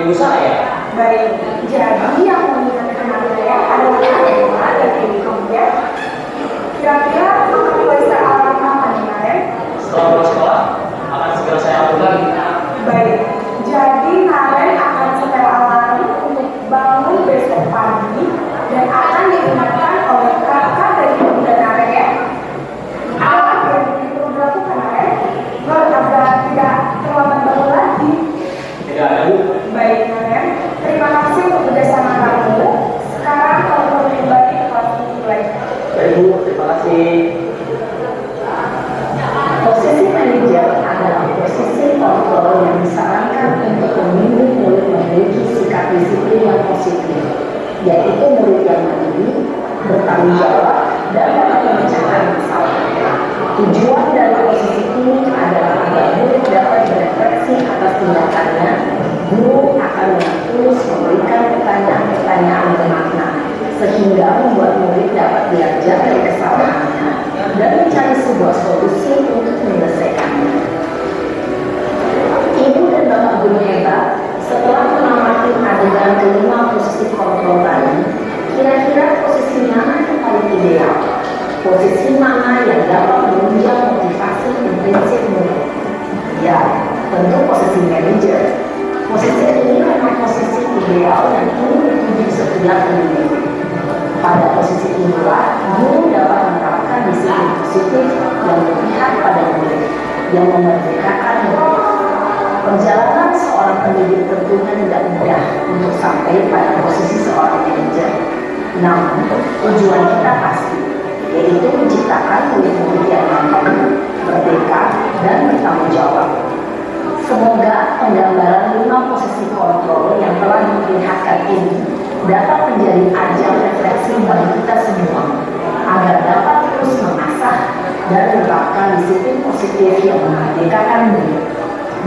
ibu saya. Baik, jadi yang mengingatkan Naren adalah Kak Emma dan ibu kamu ya? Kira-kira kamu mulai start alarm apa nih Naren? Setelah pulang sekolah, akan segera saya lakukan. Baik, jadi Naren akan setel alarm untuk bangun besok pagi dan akan diingatkan oleh kakak dan ibunda Naren ya. Apa yang perlu dilakukan Naren? Agar tidak terlambat bangun lagi. Tidak ada Bu. Baik Naren, terima kasih untuk kerjasama kamu. Sekarang kamu boleh kembali ke kelas mulai. Baik Bu, terima kasih. Posisi manajer adalah posisi kontrol yang disarankan untuk membimbing murid memiliki sikap disiplin yang positif, yaitu murid yang mandiri, bertanggung jawab, dan dapat memecahkan masalah. Tujuan dari posisi ini adalah agar murid dapat berefleksi atas tindakannya. Guru akan terus memberikan pertanyaan-pertanyaan bermakna, sehingga membuat murid dapat belajar dari kesalahannya dan mencari sebuah solusi untuk menyelesaikannya. Ibu dan bapak guru hebat, setelah mengamati adegan kelima posisi kontrol tadi, kira-kira posisi mana yang paling ideal? Posisi mana yang dapat menunjang motivasi intensif murid? Ya, tentu posisi manajer. Posisi ini memang posisi ideal dan ini dituju setiap pendidik. Pada posisi inilah, guru dapat menerapkan disiplin positif yang berpihak pada murid, yang memerdekakan murid. Perjalanan seorang pendidik tentunya tidak mudah untuk sampai pada posisi seorang manajer. Namun, tujuan kita pasti, yaitu menciptakan murid-murid yang mampu, merdeka, dan bertanggung jawab. Semoga penggambaran 5 posisi kontrol yang telah diperlihatkan ini dapat menjadi ajang refleksi bagi kita semua, agar dapat terus mengasah dan menerapkan disiplin positif yang memerdekakan murid.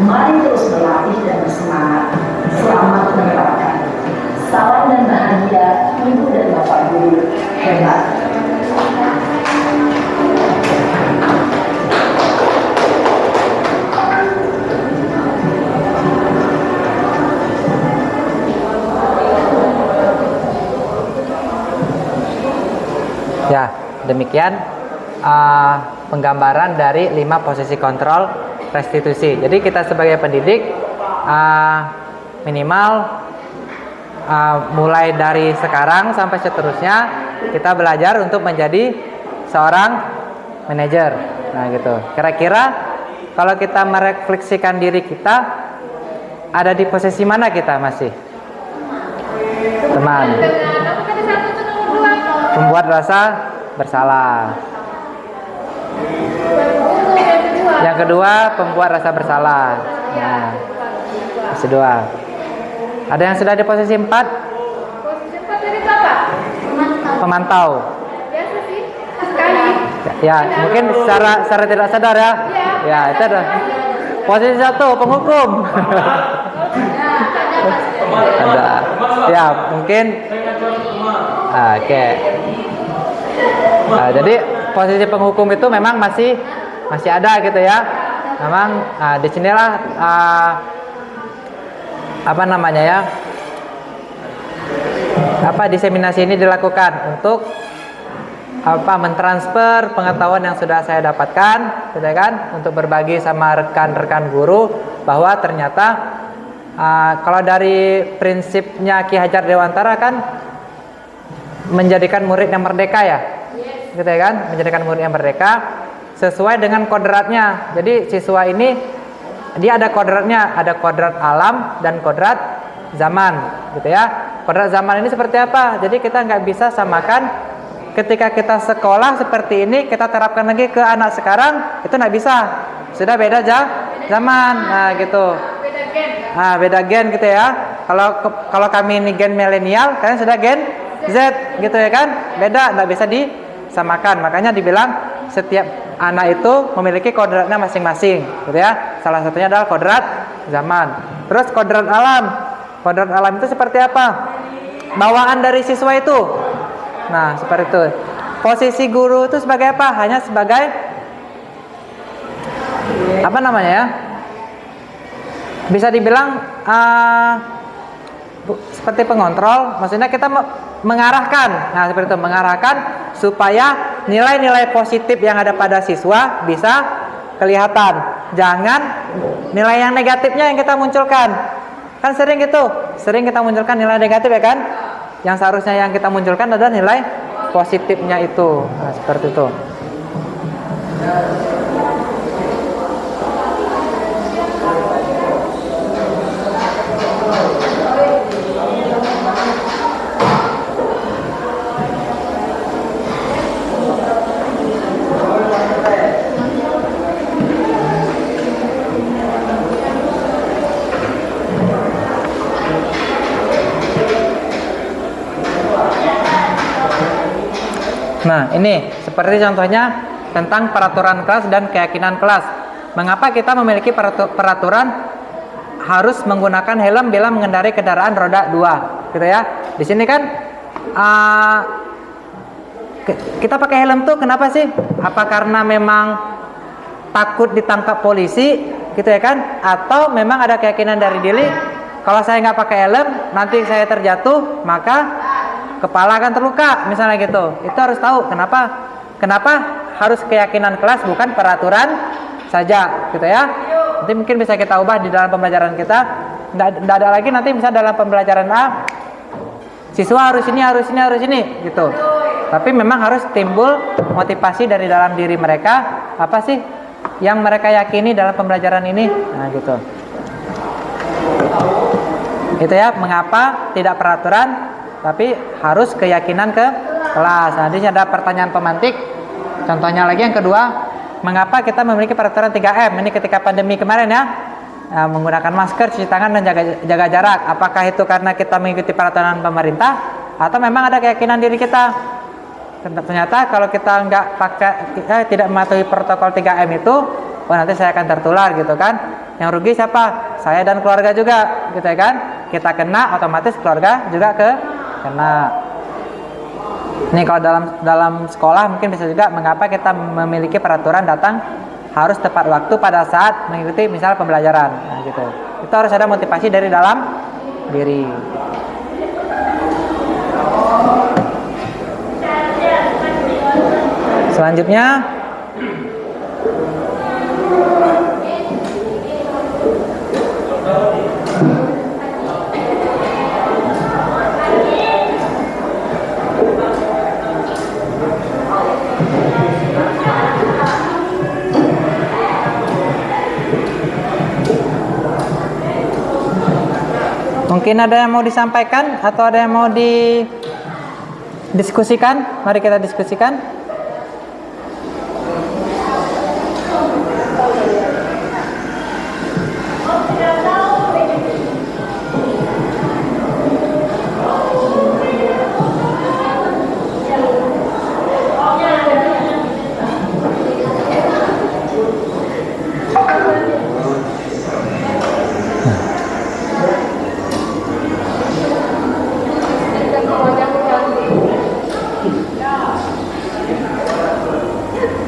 Mari terus berlatih dan bersemangat. Selamat menerapkan. Salam dan bahagia, Ibu dan Bapak Guru hebat. Ya, demikian penggambaran dari 5 posisi kontrol restitusi. Jadi kita sebagai pendidik minimal mulai dari sekarang sampai seterusnya kita belajar untuk menjadi seorang manajer. Nah gitu. Kira-kira kalau kita merefleksikan diri kita, ada di posisi mana kita masih? Teman. Tapi kan satu tuh nomor 2. Membuat rasa bersalah. Yang kedua, pembuat rasa bersalah. Nah, posisi 2. Ada yang sudah di posisi 4? Posisi 4 tadi itu apa? Pemantau. Biasa sih. Sekali. Ya, mungkin secara tidak sadar ya. Ya, itu ada. Posisi 1, penghukum. Ada. Ya, mungkin. Oke. Nah, jadi posisi penghukum itu memang masih ada gitu ya. Memang di sinilah apa namanya ya? Diseminasi ini dilakukan untuk mentransfer pengetahuan yang sudah saya dapatkan, gitu kan, untuk berbagi sama rekan-rekan guru bahwa ternyata kalau dari prinsipnya Ki Hajar Dewantara kan menjadikan murid yang merdeka ya, gitu ya kan, menjadikan murid yang merdeka sesuai dengan kodratnya. Jadi siswa ini dia ada kodratnya, ada kodrat alam dan kodrat zaman, gitu ya. Kodrat zaman ini seperti apa? Jadi kita nggak bisa samakan. Ketika kita sekolah seperti ini, kita terapkan lagi ke anak sekarang, itu nggak bisa. Sudah beda zaman, nah gitu. Beda gen. Beda gen gitu ya. Kalau kami ini gen milenial, kalian sudah gen Z gitu ya kan? Beda, nggak bisa disamakan. Makanya dibilang setiap anak itu memiliki kodratnya masing-masing, gitu ya. Salah satunya adalah kodrat zaman. Terus kodrat alam. Kodrat alam itu seperti apa? Bawaan dari siswa itu. Nah, seperti itu. Posisi guru itu sebagai apa? Hanya sebagai apa namanya ya? Bisa dibilang seperti pengontrol. Maksudnya kita mengarahkan. Nah, seperti itu, mengarahkan supaya nilai-nilai positif yang ada pada siswa bisa kelihatan. Jangan nilai yang negatifnya yang kita munculkan. Kan sering gitu. Sering kita munculkan nilai negatif ya kan? Yang seharusnya yang kita munculkan adalah nilai positifnya itu. Nah, seperti itu. Nah, ini seperti contohnya tentang peraturan kelas dan keyakinan kelas. Mengapa kita memiliki peraturan harus menggunakan helm bila mengendarai kendaraan roda 2, gitu ya? Di sini kan kita pakai helm tuh kenapa sih? Apa karena memang takut ditangkap polisi, gitu ya kan? Atau memang ada keyakinan dari diri kalau saya nggak pakai helm nanti saya terjatuh maka kepala akan terluka, misalnya gitu. Itu harus tahu kenapa harus keyakinan kelas bukan peraturan saja, gitu ya. Nanti mungkin bisa kita ubah di dalam pembelajaran kita. Nggak ada lagi nanti bisa dalam pembelajaran A siswa harus ini gitu. Tapi memang harus timbul motivasi dari dalam diri mereka, apa sih yang mereka yakini dalam pembelajaran ini. Nah, gitu. Itu ya, mengapa tidak peraturan tapi harus keyakinan ke kelas. Nah, di sini ada pertanyaan pemantik. Contohnya lagi yang kedua, mengapa kita memiliki peraturan 3M? Ini ketika pandemi kemarin ya. Nah, menggunakan masker, cuci tangan dan jaga jarak. Apakah itu karena kita mengikuti peraturan pemerintah atau memang ada keyakinan diri kita? Ternyata kalau kita nggak pakai, tidak mematuhi protokol 3M itu, nanti saya akan tertular gitu kan. Yang rugi siapa? Saya dan keluarga juga, gitu ya kan. Kita kena, otomatis keluarga juga kena. Ini kalau dalam sekolah mungkin bisa juga mengapa kita memiliki peraturan datang harus tepat waktu pada saat mengikuti misal pembelajaran. Nah, gitu. Itu harus ada motivasi dari dalam diri. Selanjutnya Mungkin ada yang mau disampaikan atau ada yang mau didiskusikan? Mari kita diskusikan.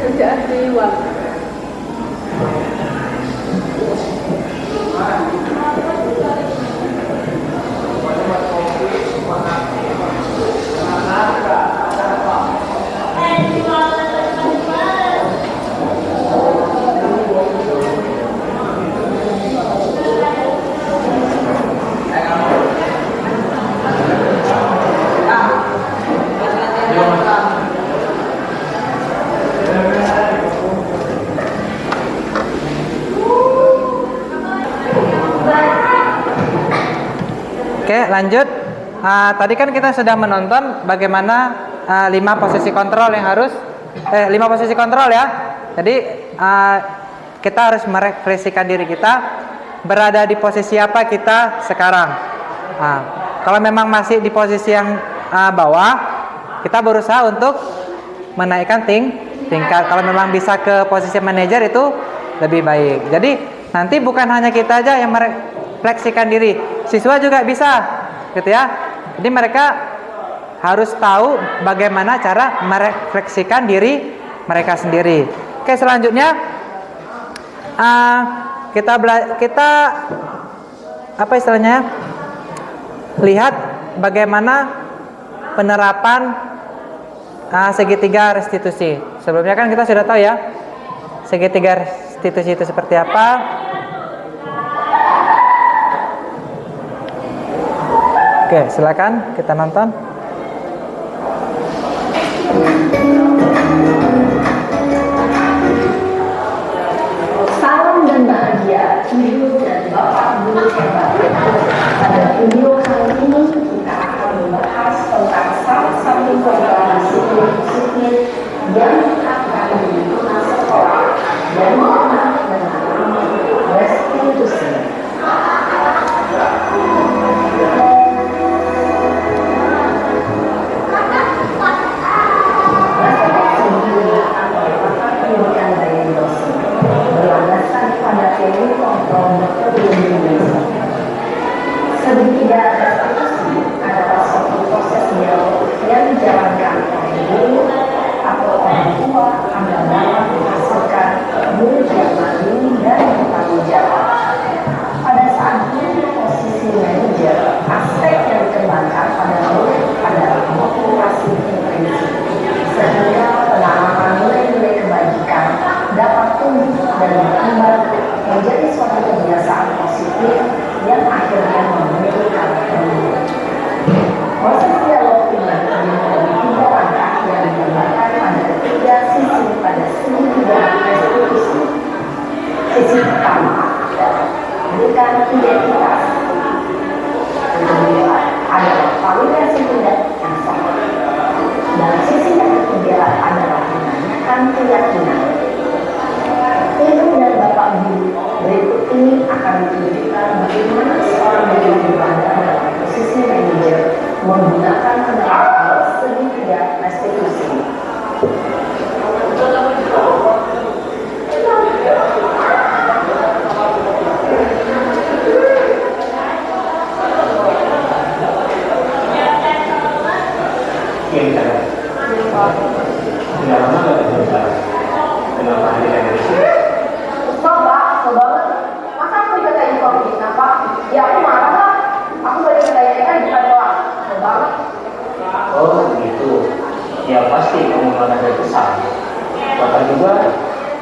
Kerjaan di luar. Oke, lanjut. Tadi kan kita sudah menonton bagaimana 5 posisi kontrol yang harus 5 posisi kontrol ya. Jadi kita harus merefleksikan diri kita berada di posisi apa kita sekarang. Kalau memang masih di posisi yang bawah, kita berusaha untuk menaikkan tingkat. Kalau memang bisa ke posisi manajer itu lebih baik. Jadi nanti bukan hanya kita aja yang merefleksikan diri, siswa juga bisa, gitu ya. Jadi mereka harus tahu bagaimana cara merefleksikan diri mereka sendiri. Oke, selanjutnya kita apa istilahnya? Lihat bagaimana penerapan segitiga restitusi. Sebelumnya kan kita sudah tahu ya segitiga restitusi itu seperti apa. Oke, silakan kita nonton. Salam dan bahagia Ibu dan Bapak guru hebat. Pada video kali ini kita akan membahas tentang salah satu program disiplin positif yang akan digunakan sekolah dan dikenal dengan nama restitusi. Segitiga restitusi adalah suatu proses yang dijalankan oleh guru atau orang tua agar dapat menghasilkan murid yang mandiri dan bertanggung jawab. Pada saat ini posisi manajer, aspek yang dikembangkan pada murid adalah motivasi intrinsik, sehingga penanaman nilai-nilai kebajikan dapat tumbuh dan berkembang menjadi suatu kebiasaan positif yang akhirnya memiliki karakter. Proses dialog ini terdiri dari 3 langkah yang digambarkan pada ketiga sisi pada segitiga restitusi. Sisi pertama adalah berikan identitas. Yang kedua adalah validasi tindak yang salah. Dan sisi yang ketiga adalah menanyakan keyakinan. Ibu dan Bapak guru, berikut ini akan ditunjukkan bagaimana seorang guru berada dalam posisi manajer menggunakan penerapan segitiga restitusi. Ya pasti kamu ada besar. Bapak juga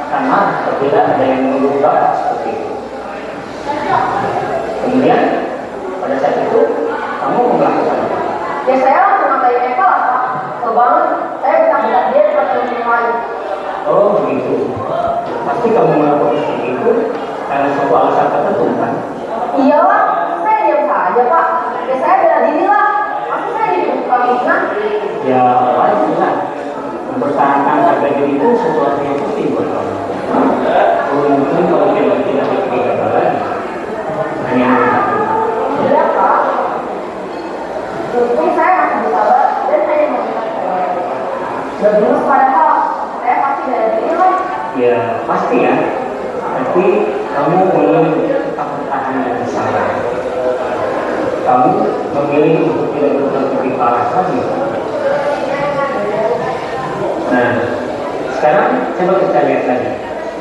karena berbeda ada yang mengubah seperti itu. Kemudian pada saat itu kamu melakukan apa? Ya saya langsung ngatain Eva lah Pak. Kalau banget, saya bisa melihat dia seperti yang lain. Oh begitu. Pasti kamu melakukan seperti itu karena suatu alasan tertentu kan? Iyalah, saya diam saja Pak. untung kalau tidak diberi kabar lagi. Hanya Iya Pak. Untung saya masih bersabar dan hanya meminta saya. Berjurus padahal saya pasti dari nilai. ya pasti ya. Tapi kamu belum tetap bertahan dan bersabar. Kamu memilih untuk tidak berpikir parah lagi. Nah, sekarang coba kita lihat lagi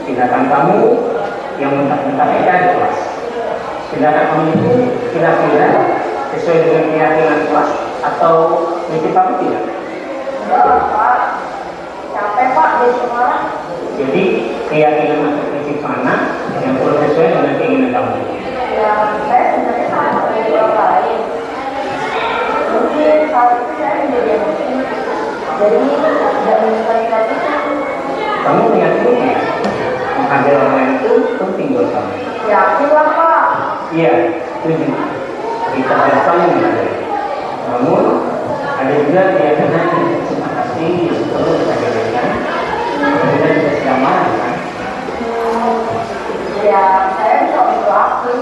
tindakan kamu yang mentah-mentah di kelas. Tindakan kamu itu kira-kira sesuai dengan keyakinan kelas atau prinsip kamu tidak? Enggak lah Pak. Capek Pak dari semarang. Jadi keyakinan atau prinsip mana yang perlu sesuai dengan keinginan kamu? Ya saya sebenarnya sama seperti orang lain. Mungkin saat itu saya menjadi emosi. Jadi tidak menyukai lagi. Kamu meyakini ya? Menghargai orang lain itu penting buat kamu. Yakin lah Pak. Iya, setuju. Kita harus saling menghargai. Namun ada juga keyakinan yang sepakati yang perlu kita jalankan. Kita juga sedang marah kan? Ya saya bisa berlaku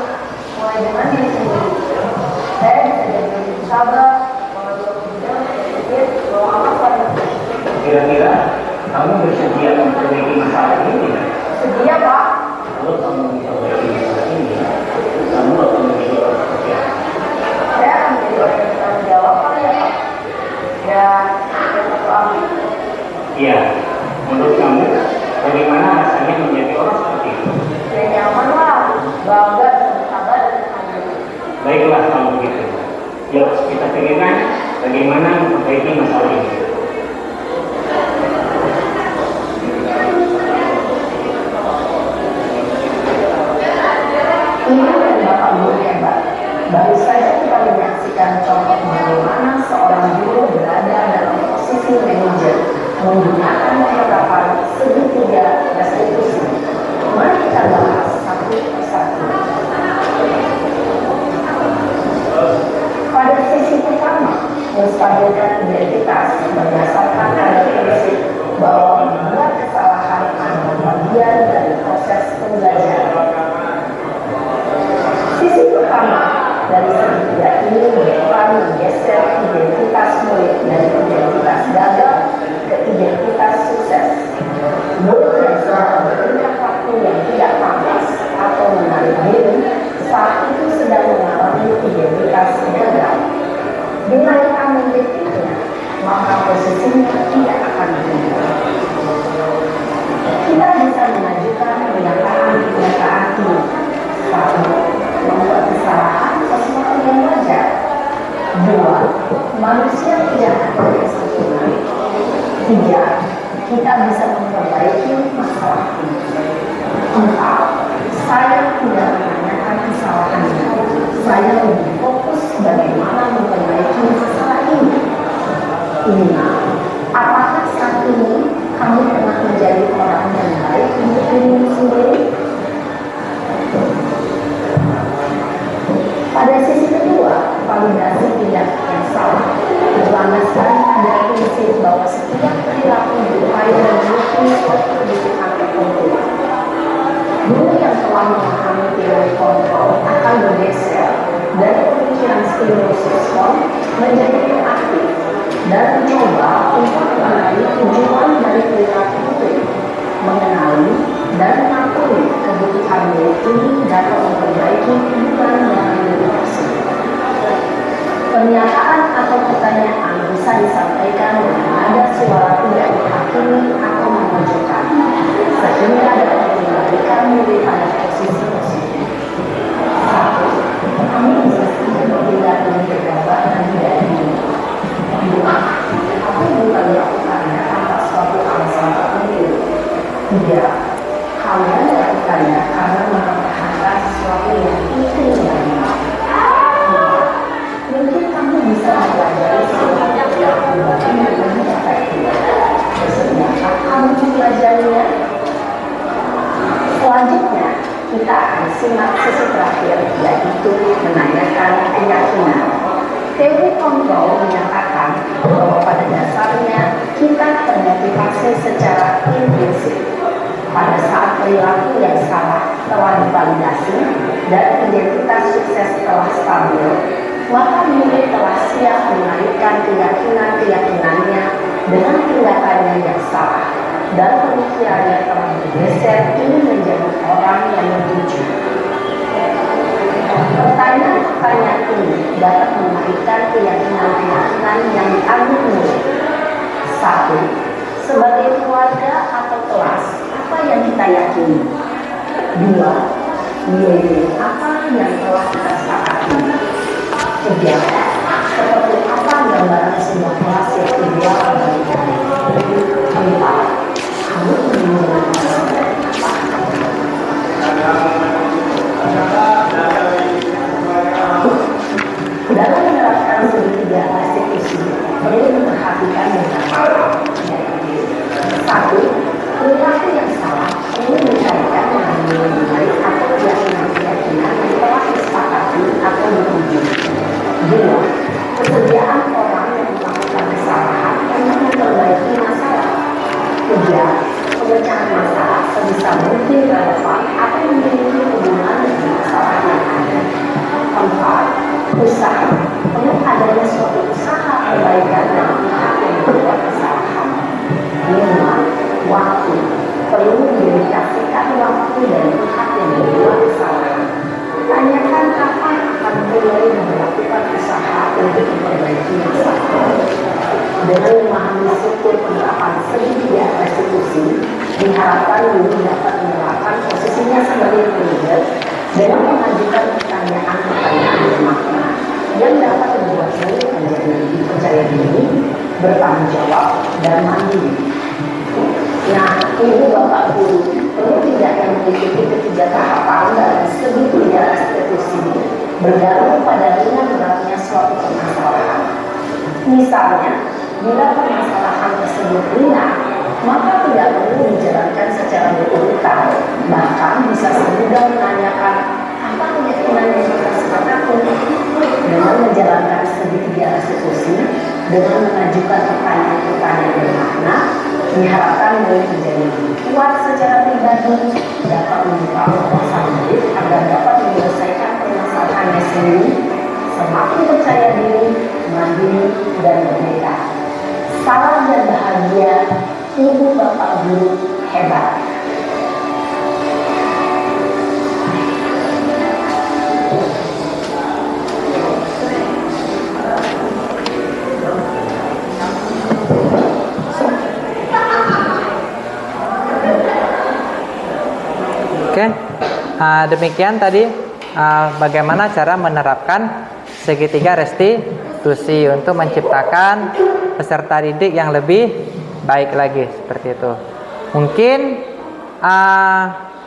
mulai dengan diri sendiri. Saya bisa jadi lebih sabar, mengambil kebijakan sedikit, bahwa amat pada Kira-kira kamu bersedia memperbaiki masalah ini tidak? sedia Pak. Kalau kamu memperbaiki masalah ini, kamu akan menjadi orang seperti apa? Saya akan menjadi orang yang bertanggung jawab kali ya Pak. Dan yang satu lagi, Iya, menurut kamu bagaimana rasanya menjadi orang seperti itu? ya nyaman lah, bangga dan bersabar dan bertanggung. Baiklah kalau begitu. Yuk kita pikirkan bagaimana memperbaiki masalah ini. Ibu dan Bapak Guru hebat. Baru saja kita menyaksikan contoh bagaimana seorang guru berada dalam posisi manajer menggunakan penerapan segitiga restitusi. Mari kita bahas satu persatu. Pada sisi pertama, menstabilkan identitas berdasarkan pada prinsip bahwa membuat kesalahan adalah bagian dari proses pembelajaran. Sisi pertama dari segitiga ini berperan menggeser identitas murid dari identitas gagal ke identitas sukses. Murid yang sedang bertingkah laku yang tidak pantas atau menarik diri saat itu sedang mengalami identitas gagal. Bila kita mengkritiknya, maka posisinya tidak akan berubah. Kita bisa mengajukan pernyataan ini. Satu, membuat kesalahan sesuatu yang wajar. Dua, manusia tidak ada yang sempurna. Tiga, kita bisa memperbaiki masalah ini. Empat, saya tidak menanyakan kesalahannya. Saya lebih fokus bagaimana memperbaiki masalah ini. Lima, apakah saat ini kamu pernah menjadi orang yang baik untuk dirimu sendiri? Pada sisi kedua, validasi tindakan yang salah berlandaskan pada prinsip bahwa setiap perilaku berupaya memenuhi suatu kebutuhan tertentu. Guru yang telah memahami teori kontrol akan bergeser dari pemikiran stimulus respon menjadi proaktif dan mencoba untuk mengenali tujuan dari perilaku itu, mengenali dan mengakui kebutuhan diri ini dapat memperbaiki hubungan dengan diri tersebut. Pernyataan atau pertanyaan bisa disampaikan dengan nada suara tidak menghakimi atau memojokkan, sehingga dapat mengembalikan diri pada posisi positif. Satu, kami bisa berpindah dari gegabah dan tidak ingin. Dua, aku bukan melakukannya tanpa suatu alasan tertentu. Tiga, kalian melakukannya karena mempertahankan sesuatu yang itu banyak. Mungkin kamu bisa mempelajari sesuatu yang pribadi yang lebih efektif. Bersedia kamu mempelajarinya? Selanjutnya, kita akan simak sesi terakhir, yaitu menanyakan keyakinan. Teori kontrol menyatakan bahwa pada dasarnya kita termotivasi secara implisit pada saat perilaku yang salah bersalah telah divalidasi dan identitas sukses telah stabil, maka murid telah siap mengaitkan keyakinan-keyakinannya dengan tindakannya yang salah dan pemikirannya telah bergeser ingin menjadi orang yang jujur. Pertanyaan-pertanyaan ini dapat mengaitkan keyakinan-keyakinan yang dianggap murid. 1. Sebagai keluarga atau kelas, apa yang kita yakini? 2. Nilai apa yang telah kita sepakati? 3. Seperti apa gambaran sebuah kelas yang ideal bagi kami? 4. Kamu ingin mengenal dalam menerapkan segitiga restitusi, perlu memperhatikan beberapa. 1. Perilaku yang salah perlu dikaitkan dengan nilai atau keyakinan-keyakinan yang telah disepakati atau diuji. 2. Kesediaan orang yang melakukan kesalahan untuk memperbaiki masalah. 3. Pemecahan masalah sebisa mungkin relevan atau memiliki hubungan dengan masalah yang ada. 4. Usaha perlu adanya suatu usaha perbaikan dari pihak yang membuat kesalahan. 5. Waktu perlu didedikasikan waktu dari pihak yang membuat kesalahan. Tanyakan kapan akan mulai melakukan usaha untuk memperbaiki masalah. Dengan memahami struktur penerapan segitiga restitusi, diharapkan guru dapat menerapkan posisinya sebagai leader dengan mengajukan pertanyaan-pertanyaan bermakna yang dapat membuat murid menjadi lebih percaya diri, bertanggung jawab, dan mandiri. Nah, ibu bapak guru perlu tidak yang mengikuti ketiga tahapan dalam segitiga restitusi bergantung pada ringan beratnya suatu permasalahan. Misalnya, bila permasalahan tersebut ringan, maka tidak perlu dijalankan secara berurutan, bahkan bisa semudah menanyakan apa keyakinan yang kita sepakati. Dengan menjalankan segitiga restitusi dengan mengajukan pertanyaan-pertanyaan bermakna, diharapkan murid menjadi lebih kuat secara pribadi, dapat membuka wawasan murid agar dapat menyelesaikan permasalahannya sendiri, semakin percaya diri, mandiri, dan merdeka. Salam dan bahagia, ibu bapak guru hebat. Oke, demikian tadi bagaimana cara menerapkan segitiga restitusi untuk menciptakan peserta didik yang lebih baik lagi, seperti itu. Mungkin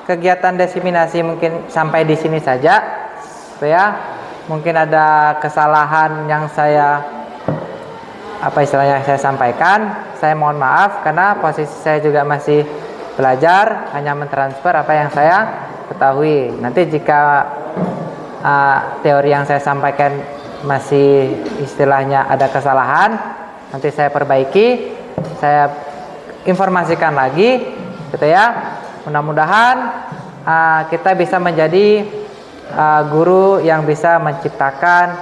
kegiatan diseminasi mungkin sampai di sini saja, ya. Mungkin ada kesalahan yang saya saya sampaikan. Saya mohon maaf karena posisi saya juga masih belajar, hanya mentransfer apa yang saya ketahui. Nanti jika teori yang saya sampaikan masih istilahnya ada kesalahan, nanti saya perbaiki, saya informasikan lagi, gitu ya. Mudah-mudahan kita bisa menjadi guru yang bisa menciptakan,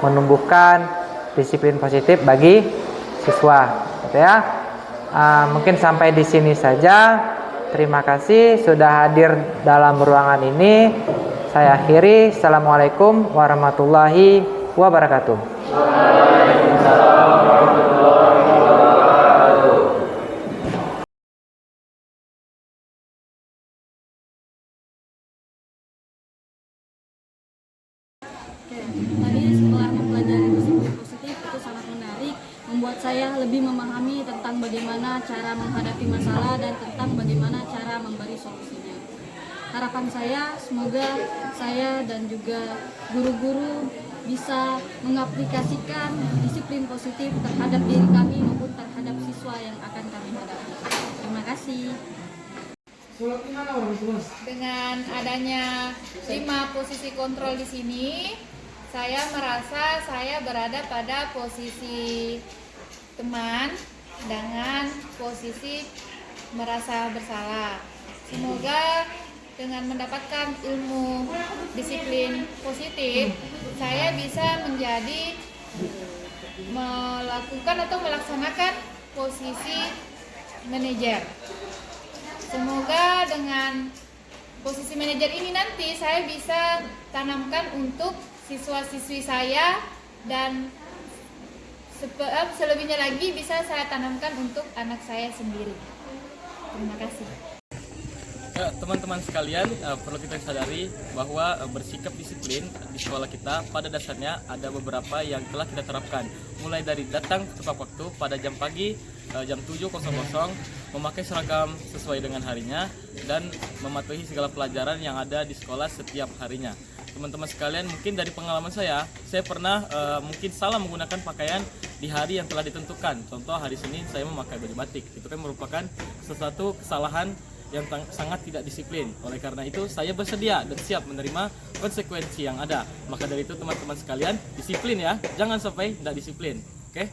menumbuhkan disiplin positif bagi siswa, gitu ya. Mungkin sampai di sini saja. Terima kasih sudah hadir dalam ruangan ini. Saya akhiri. Assalamualaikum warahmatullahi wabarakatuh. Waalaikumsalam warahmatullahi wabarakatuh. Tadi setelah mempelajari disiplin positif itu sangat menarik, membuat saya lebih memahami tentang bagaimana cara menghadapi masalah dan tentang bagaimana cara memberi solusinya. Harapan saya semoga saya dan juga guru-guru bisa mengaplikasikan disiplin positif terhadap diri kami maupun terhadap siswa yang akan kami hadapi. Terima kasih. Dengan adanya 5 posisi kontrol di sini, saya merasa saya berada pada posisi teman dengan posisi merasa bersalah. Semoga dengan mendapatkan ilmu disiplin positif, saya bisa menjadi melakukan atau melaksanakan posisi manajer. Semoga dengan posisi manajer ini nanti saya bisa tanamkan untuk siswa-siswi saya, dan selebihnya lagi bisa saya tanamkan untuk anak saya sendiri. Terima kasih. Ya, teman-teman sekalian, perlu kita sadari bahwa bersikap disiplin di sekolah kita pada dasarnya ada beberapa yang telah kita terapkan. Mulai dari datang tepat waktu pada jam pagi, jam 7.00, memakai seragam sesuai dengan harinya, dan mematuhi segala pelajaran yang ada di sekolah setiap harinya. Teman-teman sekalian, mungkin dari pengalaman saya pernah mungkin salah menggunakan pakaian di hari yang telah ditentukan. Contoh, hari Senin saya memakai baju batik. Itu kan merupakan sesuatu kesalahan yang sangat tidak disiplin. Oleh karena itu, saya bersedia dan siap menerima konsekuensi yang ada. Maka dari itu, teman-teman sekalian, disiplin ya, jangan sampai tidak disiplin. Oke?